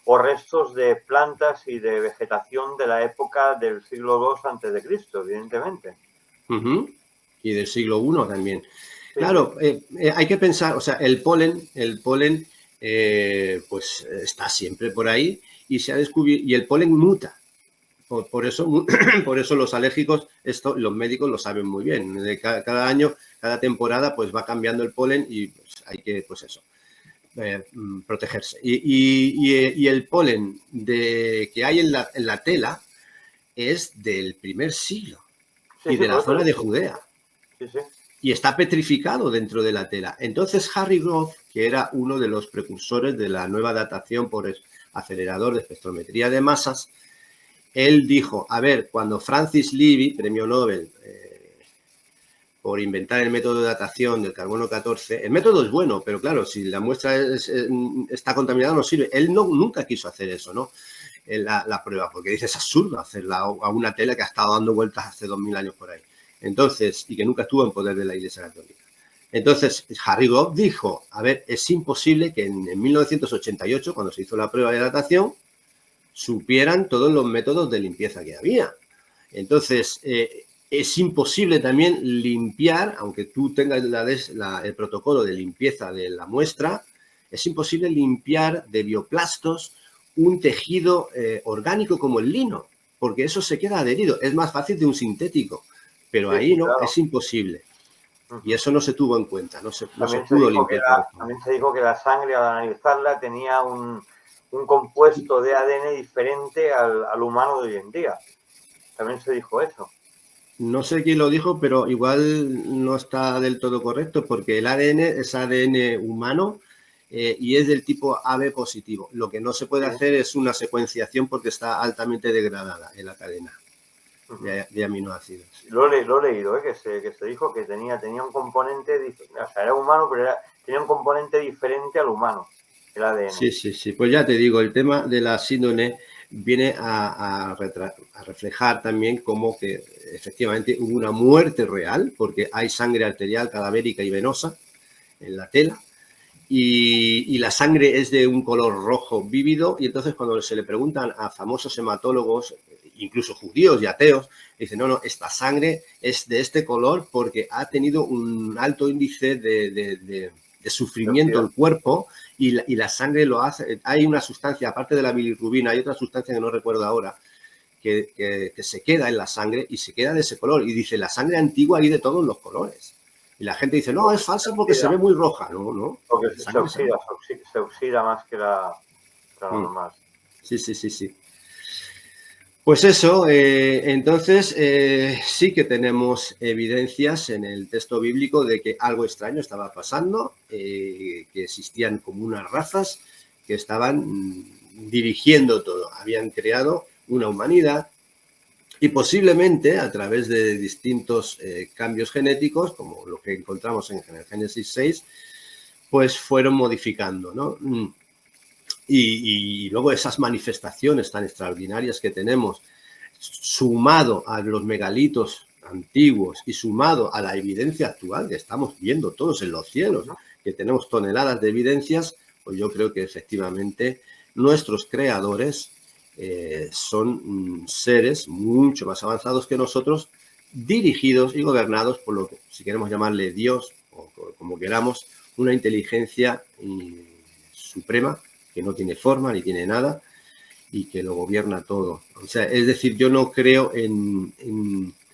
S1: o restos de plantas y de vegetación de la época del siglo II a.C., evidentemente.
S2: Y del siglo I también. Sí. Claro, hay que pensar, o sea, el polen pues está siempre por ahí y se ha descubierto, y el polen muta. Por eso los alérgicos, los médicos lo saben muy bien. Cada año, cada temporada, pues va cambiando el polen y pues, hay que, pues eso, protegerse. Y el polen que hay en la tela es del primer siglo y de la zona de Judea.
S1: Sí, sí.
S2: Y está petrificado dentro de la tela. Entonces Harry Grove, que era uno de los precursores de la nueva datación por acelerador de espectrometría de masas, él dijo, a ver, cuando Francis Levy, premio Nobel, por inventar el método de datación del carbono 14, el método es bueno, pero claro, si la muestra está contaminada no sirve. Él nunca quiso hacer eso, ¿no? La prueba, porque dice, es absurdo hacerla a una tela que ha estado dando vueltas hace 2000 años por ahí. Entonces, y que nunca estuvo en poder de la Iglesia Católica. Entonces, Harry Goff dijo, a ver, es imposible que en 1988, cuando se hizo la prueba de datación, supieran todos los métodos de limpieza que había. Entonces, es imposible también limpiar, aunque tú tengas el protocolo de limpieza de la muestra, es imposible limpiar de bioplastos un tejido orgánico como el lino, porque eso se queda adherido. Es más fácil de un sintético, pero ahí no, claro, es imposible. Y eso no se tuvo en cuenta, no se pudo limpiar.
S1: También se dijo que la sangre, al analizarla, tenía un compuesto de ADN diferente al humano de hoy en día. También se dijo eso.
S2: No sé quién lo dijo, pero igual no está del todo correcto, porque el ADN es ADN humano y es del tipo AB positivo. Lo que no se puede hacer es una secuenciación porque está altamente degradada en la cadena de aminoácidos.
S1: Lo he leído, que se dijo que tenía un componente, o sea, era humano, pero tenía un componente diferente al humano, el ADN.
S2: Sí. Pues ya te digo, el tema de la síndrome viene a reflejar también cómo que efectivamente hubo una muerte real, porque hay sangre arterial, cadavérica y venosa en la tela, y la sangre es de un color rojo vívido, y entonces cuando se le preguntan a famosos hematólogos, incluso judíos y ateos, dicen, no, esta sangre es de este color porque ha tenido un alto índice de sufrimiento el cuerpo, y la sangre lo hace. Hay una sustancia, aparte de la bilirrubina, hay otra sustancia que no recuerdo ahora, que se queda en la sangre y se queda de ese color. Y dice, la sangre antigua hay de todos los colores. Y la gente dice, no, es falsa porque se ve muy roja. No.
S1: Porque se oxida más que la normal.
S2: Sí. Pues eso, entonces sí que tenemos evidencias en el texto bíblico de que algo extraño estaba pasando, que existían como unas razas que estaban dirigiendo todo, habían creado una humanidad y posiblemente a través de distintos cambios genéticos, como lo que encontramos en el Génesis 6, pues fueron modificando, ¿no? Y luego esas manifestaciones tan extraordinarias que tenemos, sumado a los megalitos antiguos y sumado a la evidencia actual que estamos viendo todos en los cielos, que tenemos toneladas de evidencias, pues yo creo que efectivamente nuestros creadores son seres mucho más avanzados que nosotros, dirigidos y gobernados por lo que, si queremos llamarle Dios o como queramos, una inteligencia suprema que no tiene forma ni tiene nada y que lo gobierna todo. O sea, es decir, yo no creo en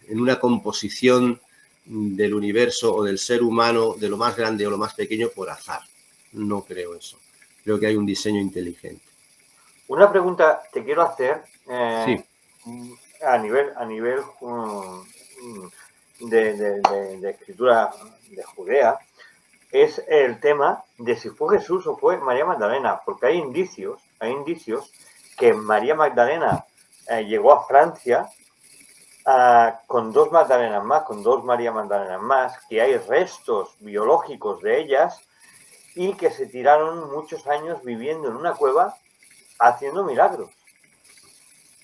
S2: una composición del universo o del ser humano, de lo más grande o lo más pequeño, por azar. No creo eso. Creo que hay un diseño inteligente.
S1: Una pregunta te quiero hacer
S2: sí.
S1: a nivel de escritura de Judea, es el tema de si fue Jesús o fue María Magdalena, porque hay indicios que María Magdalena llegó a Francia con dos Magdalenas más, con dos María Magdalenas más, que hay restos biológicos de ellas y que se tiraron muchos años viviendo en una cueva haciendo milagros.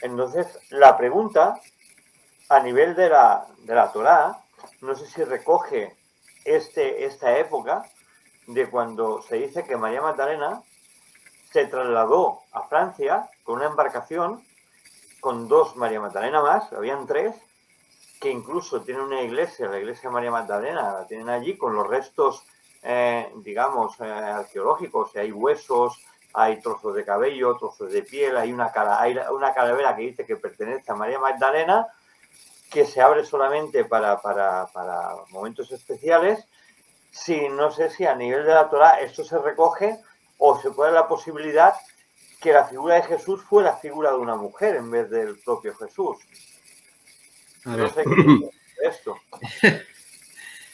S1: Entonces, la pregunta a nivel de la Torá, no sé si recoge esta época de cuando se dice que María Magdalena se trasladó a Francia con una embarcación con dos María Magdalena más, habían tres, que incluso tienen una iglesia, la iglesia de María Magdalena, la tienen allí con los restos, arqueológicos, hay huesos, hay trozos de cabello, trozos de piel, hay una calavera que dice que pertenece a María Magdalena, que se abre solamente para momentos especiales. No sé si a nivel de la Torá esto se recoge o se puede dar la posibilidad que la figura de Jesús fue la figura de una mujer en vez del propio Jesús.
S2: A ver.
S1: No sé qué es esto.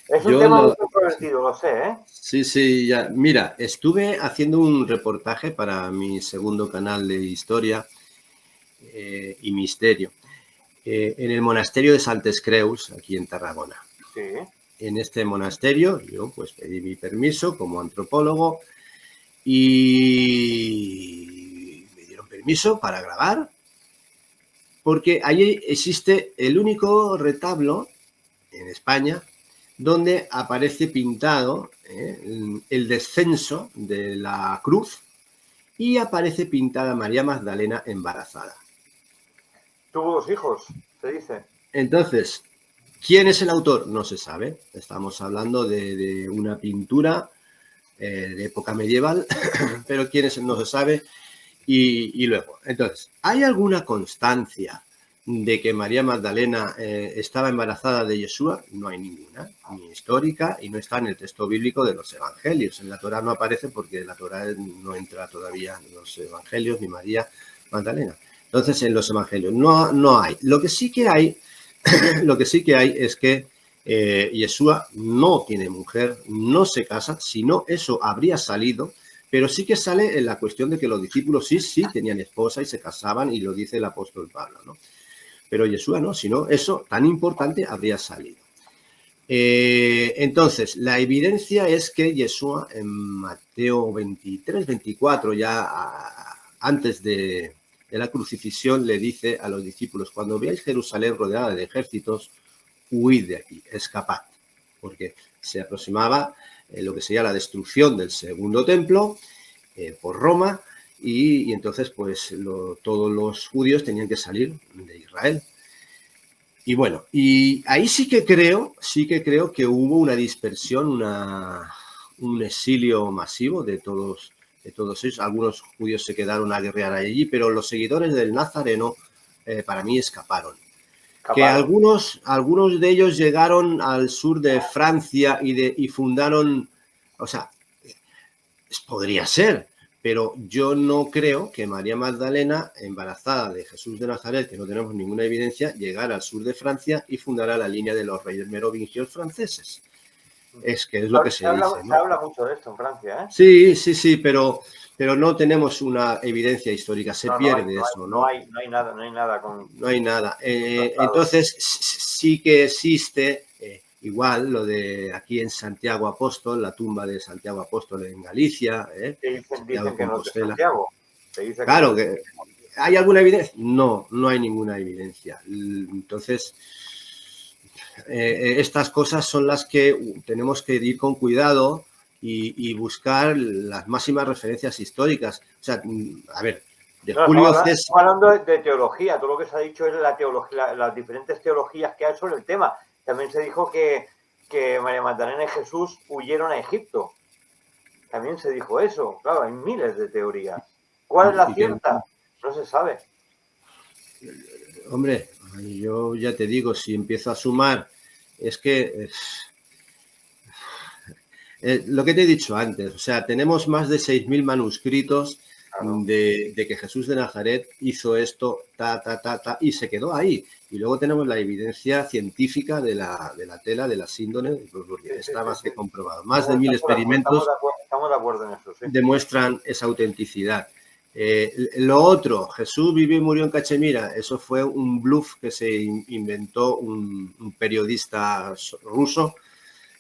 S1: Es un tema muy controvertido, lo sé, ¿eh?
S2: Sí, sí, ya. Mira, estuve haciendo un reportaje para mi segundo canal de historia y misterio en el monasterio de Santes Creus, aquí en Tarragona.
S1: Sí.
S2: En este monasterio yo pues pedí mi permiso como antropólogo y me dieron permiso para grabar porque allí existe el único retablo en España donde aparece pintado el descenso de la cruz y aparece pintada María Magdalena embarazada.
S1: Tuvo 2 hijos, se dice.
S2: Entonces, ¿quién es el autor? No se sabe. Estamos hablando de una pintura de época medieval, pero quién es no se sabe. Y luego, entonces, ¿hay alguna constancia de que María Magdalena estaba embarazada de Yeshua? No hay ninguna, ni histórica, y no está en el texto bíblico de los evangelios. En la Torá no aparece porque la Torá no entra todavía en los evangelios ni María Magdalena. Entonces, en los evangelios no hay. Lo que sí que hay es que Yeshua no tiene mujer, no se casa, si no eso habría salido. Pero sí que sale en la cuestión de que los discípulos sí tenían esposa y se casaban, y lo dice el apóstol Pablo, ¿no? Pero Yeshua no, si no, eso tan importante habría salido. Entonces, la evidencia es que Yeshua en Mateo 23, 24, ya antes de la crucifixión, le dice a los discípulos: cuando veáis Jerusalén rodeada de ejércitos, huid de aquí, escapad, porque se aproximaba lo que sería la destrucción del segundo templo por Roma, y entonces pues todos los judíos tenían que salir de Israel. Y bueno, y ahí sí que creo que hubo una dispersión, un exilio masivo de todos ellos. Algunos judíos se quedaron a guerrear allí, pero los seguidores del Nazareno para mí escaparon. Que algunos de ellos llegaron al sur de Francia y fundaron, o sea, podría ser, pero yo no creo que María Magdalena, embarazada de Jesús de Nazaret, que no tenemos ninguna evidencia, llegara al sur de Francia y fundara la línea de los reyes merovingios franceses. Es que es lo que se dice, ¿no?
S1: Se habla mucho de esto en Francia, ¿eh?
S2: Sí, pero no tenemos una evidencia histórica, se pierde eso, ¿no?
S1: No hay nada.
S2: No hay nada. Entonces, sí que existe igual lo de aquí en Santiago Apóstol, la tumba de Santiago Apóstol en Galicia,
S1: dicen que no es de Santiago.
S2: Claro, que ¿hay alguna evidencia? No hay ninguna evidencia. Entonces, estas cosas son las que tenemos que ir con cuidado y buscar las máximas referencias históricas. O sea, a ver, de Julio César.
S1: Estamos hablando de teología. Todo lo que se ha dicho es la teología, las diferentes teologías que hay sobre el tema. También se dijo que María Magdalena y Jesús huyeron a Egipto. También se dijo eso. Claro, hay miles de teorías. ¿Cuál es la cierta? No se sabe.
S2: Hombre, yo ya te digo, si empiezo a sumar, es que lo que te he dicho antes, o sea, tenemos más de 6.000 manuscritos. Claro. De que Jesús de Nazaret hizo esto, y se quedó ahí. Y luego tenemos la evidencia científica de la tela, de la síndrome, porque está más que comprobado. Más de 1.000 experimentos
S1: estamos de acuerdo en eso,
S2: demuestran esa autenticidad. Lo otro, Jesús vivió y murió en Cachemira, eso fue un bluff que se inventó un periodista ruso,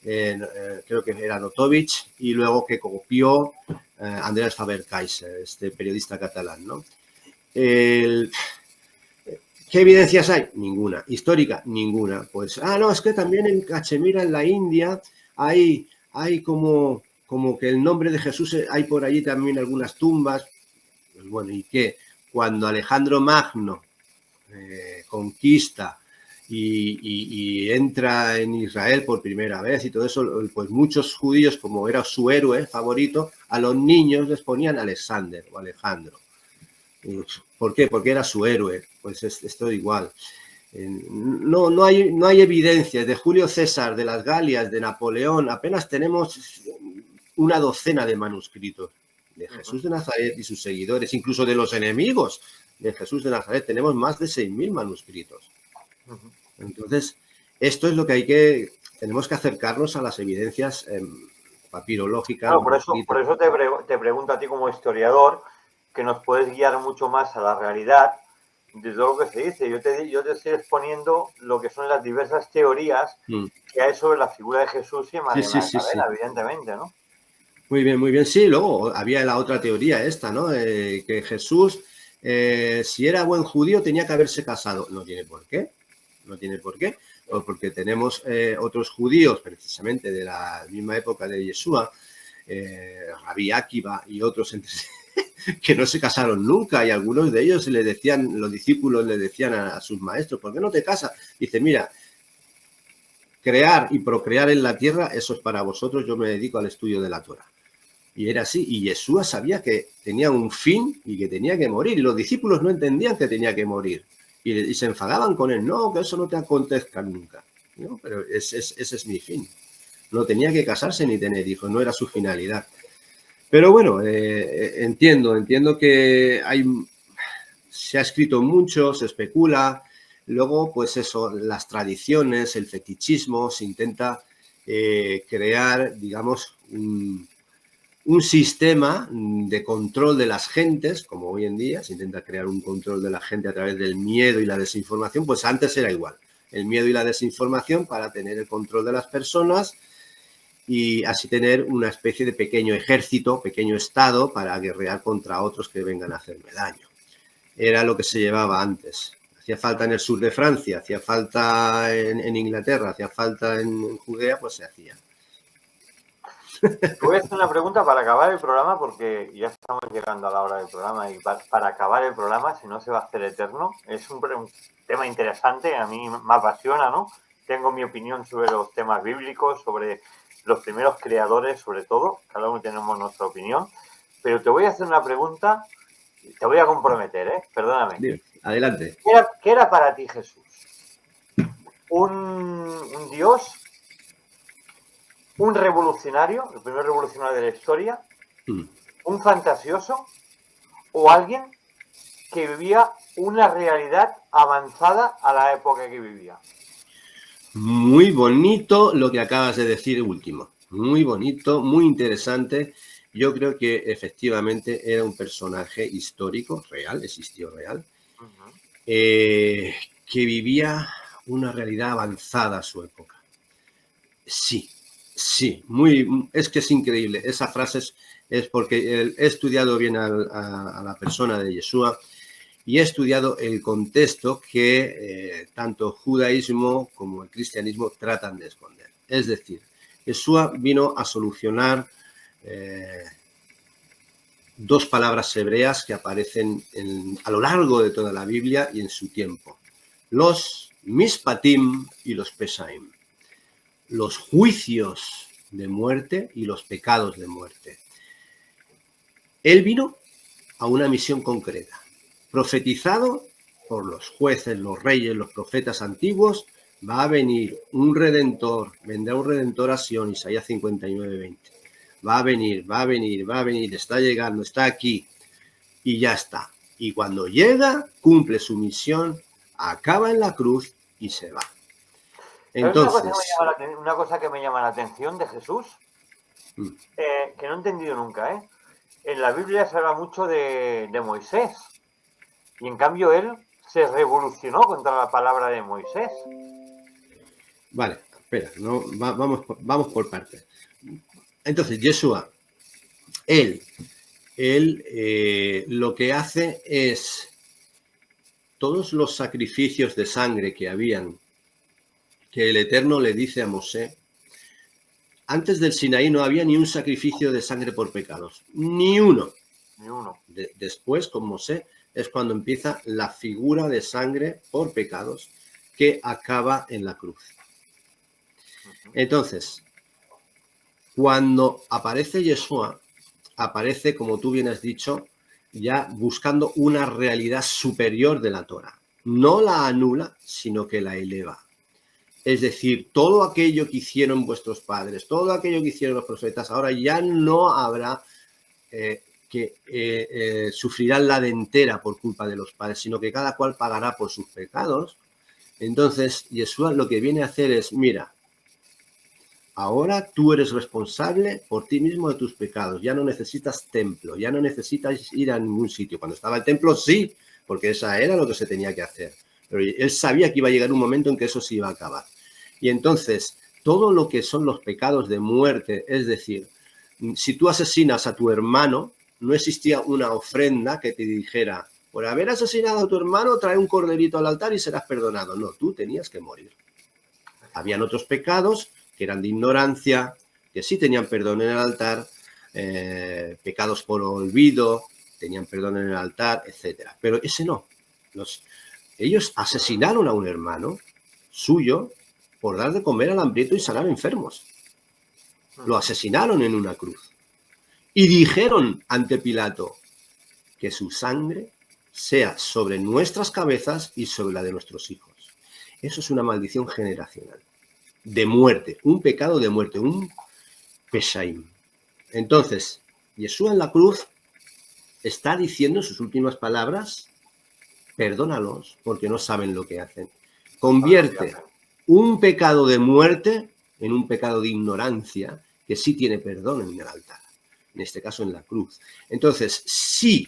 S2: creo que era Notovich, y luego que copió Andreas Faber-Kaiser, este periodista catalán, ¿no? ¿Qué evidencias hay? Ninguna. ¿Histórica? Ninguna. Pues, no, es que también en Cachemira, en la India, hay como que el nombre de Jesús, hay por allí también algunas tumbas. Pues bueno, ¿y qué? Cuando Alejandro Magno conquista y entra en Israel por primera vez y todo eso, pues muchos judíos, como era su héroe favorito, a los niños les ponían Alexander o Alejandro. ¿Por qué? Porque era su héroe. Pues esto igual. No hay evidencias de Julio César, de las Galias, de Napoleón. Apenas tenemos una docena de manuscritos. De Jesús de Nazaret y sus seguidores, incluso de los enemigos de Jesús de Nazaret, tenemos más de 6.000 manuscritos. Entonces, Esto es lo que tenemos que acercarnos a las evidencias papirológicas.
S1: Claro, por eso te pregunto a ti como historiador, que nos puedes guiar mucho más a la realidad de todo lo que se dice. Yo te estoy exponiendo lo que son las diversas teorías que hay sobre la figura de Jesús y María Magdalena, evidentemente, ¿no?
S2: Muy bien, muy bien. Sí, luego había la otra teoría esta, ¿no? Que Jesús, si era buen judío, tenía que haberse casado. No tiene por qué. No tiene por qué. Pues porque tenemos otros judíos, precisamente de la misma época de Yeshua, Rabí Akiva y otros que no se casaron nunca, y algunos de ellos le decían, los discípulos le decían a sus maestros, ¿por qué no te casas? Dice, mira, crear y procrear en la tierra, eso es para vosotros, yo me dedico al estudio de la Torah. Y era así, y Yeshua sabía que tenía un fin y que tenía que morir, y los discípulos no entendían que tenía que morir, y se enfadaban con él, no, que eso no te acontezca nunca, no, pero ese es mi fin. No tenía que casarse ni tener hijos, no era su finalidad. Pero bueno, entiendo que se ha escrito mucho, se especula, luego pues eso, las tradiciones, el fetichismo, se intenta crear, digamos, un sistema de control de las gentes, como hoy en día, se intenta crear un control de la gente a través del miedo y la desinformación, pues antes era igual, el miedo y la desinformación para tener el control de las personas y así tener una especie de pequeño ejército, pequeño estado para guerrear contra otros que vengan a hacerme daño. Era lo que se llevaba antes. Hacía falta en el sur de Francia, hacía falta en Inglaterra, hacía falta en Judea, pues se hacía.
S1: Te voy a hacer una pregunta para acabar el programa, porque ya estamos llegando a la hora del programa, y para acabar el programa, si no se va a hacer eterno. Es un tema interesante, a mí me apasiona, ¿no? Tengo mi opinión sobre los temas bíblicos, sobre los primeros creadores, sobre todo. Cada uno tenemos nuestra opinión. Pero te voy a hacer una pregunta, te voy a comprometer, perdóname.
S2: Bien, adelante.
S1: ¿Qué era para ti Jesús? ¿Un Dios? ¿Un revolucionario? ¿El primer revolucionario de la historia? ¿Un fantasioso? ¿O alguien que vivía una realidad avanzada a la época que vivía?
S2: Muy bonito lo que acabas de decir último. Muy bonito, muy interesante. Yo creo que efectivamente era un personaje histórico, real, existió real, que vivía una realidad avanzada a su época. Sí, es que es increíble. Esa frase es porque he estudiado bien a la persona de Yeshua y he estudiado el contexto que tanto el judaísmo como el cristianismo tratan de esconder. Es decir, Yeshua vino a solucionar dos palabras hebreas que aparecen a lo largo de toda la Biblia y en su tiempo. Los mishpatim y los peshaim. Los juicios de muerte y los pecados de muerte. Él vino a una misión concreta, profetizado por los jueces, los reyes, los profetas antiguos. Va a venir un redentor, vendrá un redentor a Sion, Isaías 59:20. Va a venir, está llegando, está aquí y ya está. Y cuando llega, cumple su misión, acaba en la cruz y se va. Entonces,
S1: una cosa que me llama la atención de Jesús, que no he entendido nunca, en la Biblia se habla mucho de Moisés, y en cambio él se revolucionó contra la palabra de Moisés.
S2: Vale, espera, no, vamos por partes. Entonces, Yeshua, él lo que hace es todos los sacrificios de sangre que habían, que el Eterno le dice a Mosé, antes del Sinaí no había ni un sacrificio de sangre por pecados, ni uno. Después, con Mosé, es cuando empieza la figura de sangre por pecados que acaba en la cruz. Entonces, cuando aparece Yeshua, aparece, como tú bien has dicho, ya buscando una realidad superior de la Torah. No la anula, sino que la eleva. Es decir, todo aquello que hicieron vuestros padres, todo aquello que hicieron los profetas, ahora ya no habrá sufrirán la dentera por culpa de los padres, sino que cada cual pagará por sus pecados Entonces, Yeshua lo que viene a hacer es, mira, ahora tú eres responsable por ti mismo de tus pecados. Ya no necesitas templo, ya no necesitas ir a ningún sitio. Cuando estaba el templo, sí, porque esa era lo que se tenía que hacer. Pero él sabía que iba a llegar un momento en que eso se iba a acabar. Y entonces, todo lo que son los pecados de muerte, es decir, si tú asesinas a tu hermano, no existía una ofrenda que te dijera, por haber asesinado a tu hermano, trae un corderito al altar y serás perdonado. No, tú tenías que morir. Habían otros pecados que eran de ignorancia, que sí tenían perdón en el altar, pecados por olvido, tenían perdón en el altar, etc. Pero ese no. Ellos asesinaron a un hermano suyo por dar de comer al hambriento y sanar enfermos. Lo asesinaron en una cruz. Y dijeron ante Pilato que su sangre sea sobre nuestras cabezas y sobre la de nuestros hijos. Eso es una maldición generacional. De muerte, un pecado de muerte, un peshaim. Entonces, Yeshua en la cruz está diciendo en sus últimas palabras, perdónalos porque no saben lo que hacen. Convierte un pecado de muerte en un pecado de ignorancia que sí tiene perdón en el altar, en este caso en la cruz. Entonces, si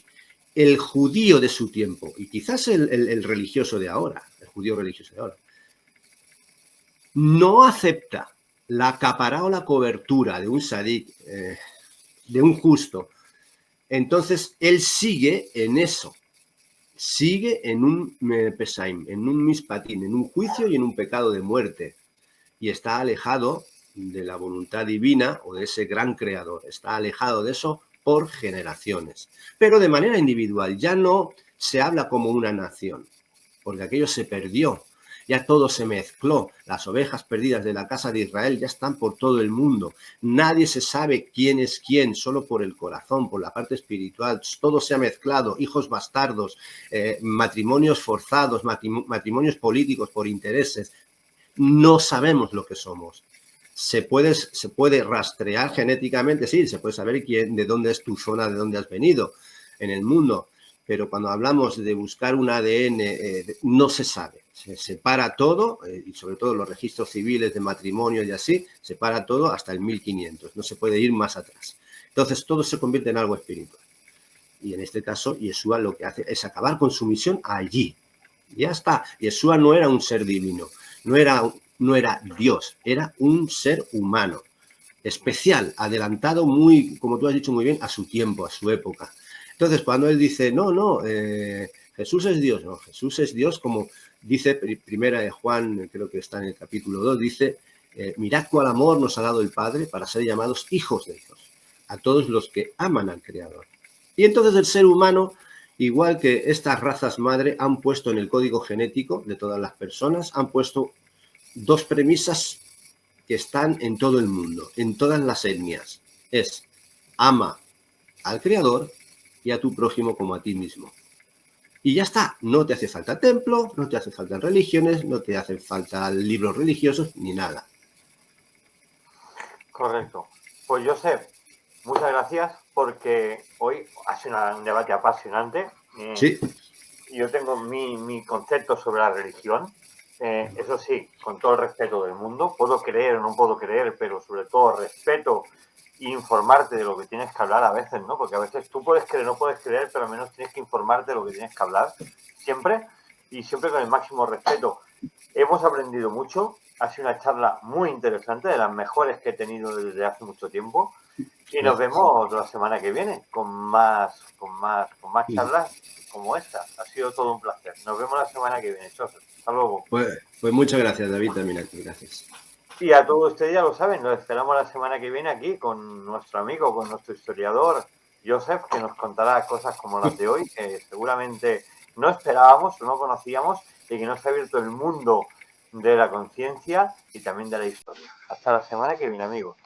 S2: el judío de su tiempo, y quizás el religioso de ahora, el judío religioso de ahora, no acepta la capará o la cobertura de un sadik, de un justo, entonces él sigue en eso, sigue en un pesaim, en un mispatín, en un juicio y en un pecado de muerte, y está alejado de la voluntad divina o de ese gran creador, está alejado de eso por generaciones, pero de manera individual, ya no se habla como una nación, porque aquello se perdió. Ya todo se mezcló, las ovejas perdidas de la casa de Israel ya están por todo el mundo, nadie se sabe quién es quién, solo por el corazón, por la parte espiritual, todo se ha mezclado, hijos bastardos, matrimonios forzados, matrimonios políticos por intereses, no sabemos lo que somos. Se puede rastrear genéticamente, sí, se puede saber de dónde es tu zona, de dónde has venido en el mundo, pero cuando hablamos de buscar un ADN, no se sabe. Se separa todo, y sobre todo los registros civiles de matrimonio y así, se para todo hasta el 1500, no se puede ir más atrás. Entonces todo se convierte en algo espiritual. Y en este caso, Yeshua lo que hace es acabar con su misión allí. Ya está. Yeshua no era un ser divino, no era Dios, era un ser humano, especial, adelantado muy, como tú has dicho muy bien, a su tiempo, a su época. Entonces, cuando él dice, Jesús es Dios, no, Jesús es Dios, como dice primera de Juan, creo que está en el capítulo 2, dice, mirad cuál amor nos ha dado el Padre para ser llamados hijos de Dios, a todos los que aman al Creador. Y entonces el ser humano, igual que estas razas madre, han puesto en el código genético de todas las personas, han puesto dos premisas que están en todo el mundo, en todas las etnias. Es, ama al Creador y a tu prójimo como a ti mismo. Y ya está, no te hace falta templo, no te hace falta religiones, no te hacen falta libros religiosos, ni nada.
S1: Correcto. Pues Josep, muchas gracias porque hoy ha sido un debate apasionante.
S2: Sí.
S1: Yo tengo mi concepto sobre la religión. Eso sí, con todo el respeto del mundo, puedo creer o no puedo creer, pero sobre todo respeto e informarte de lo que tienes que hablar a veces, ¿no? Porque a veces tú puedes creer, no puedes creer, pero al menos tienes que informarte de lo que tienes que hablar, siempre, y siempre con el máximo respeto. Hemos aprendido mucho, ha sido una charla muy interesante, de las mejores que he tenido desde hace mucho tiempo, y nos vemos la semana que viene con más charlas como esta. Ha sido todo un placer. Nos vemos la semana que viene, Joseph. Hasta luego.
S2: Pues muchas gracias, David, también aquí. Gracias.
S1: Y a todos ustedes ya lo saben, nos esperamos la semana que viene aquí con nuestro amigo, con nuestro historiador, Joseph, que nos contará cosas como las de hoy, que seguramente no esperábamos o no conocíamos y que nos ha abierto el mundo de la conciencia y también de la historia. Hasta la semana que viene, amigos.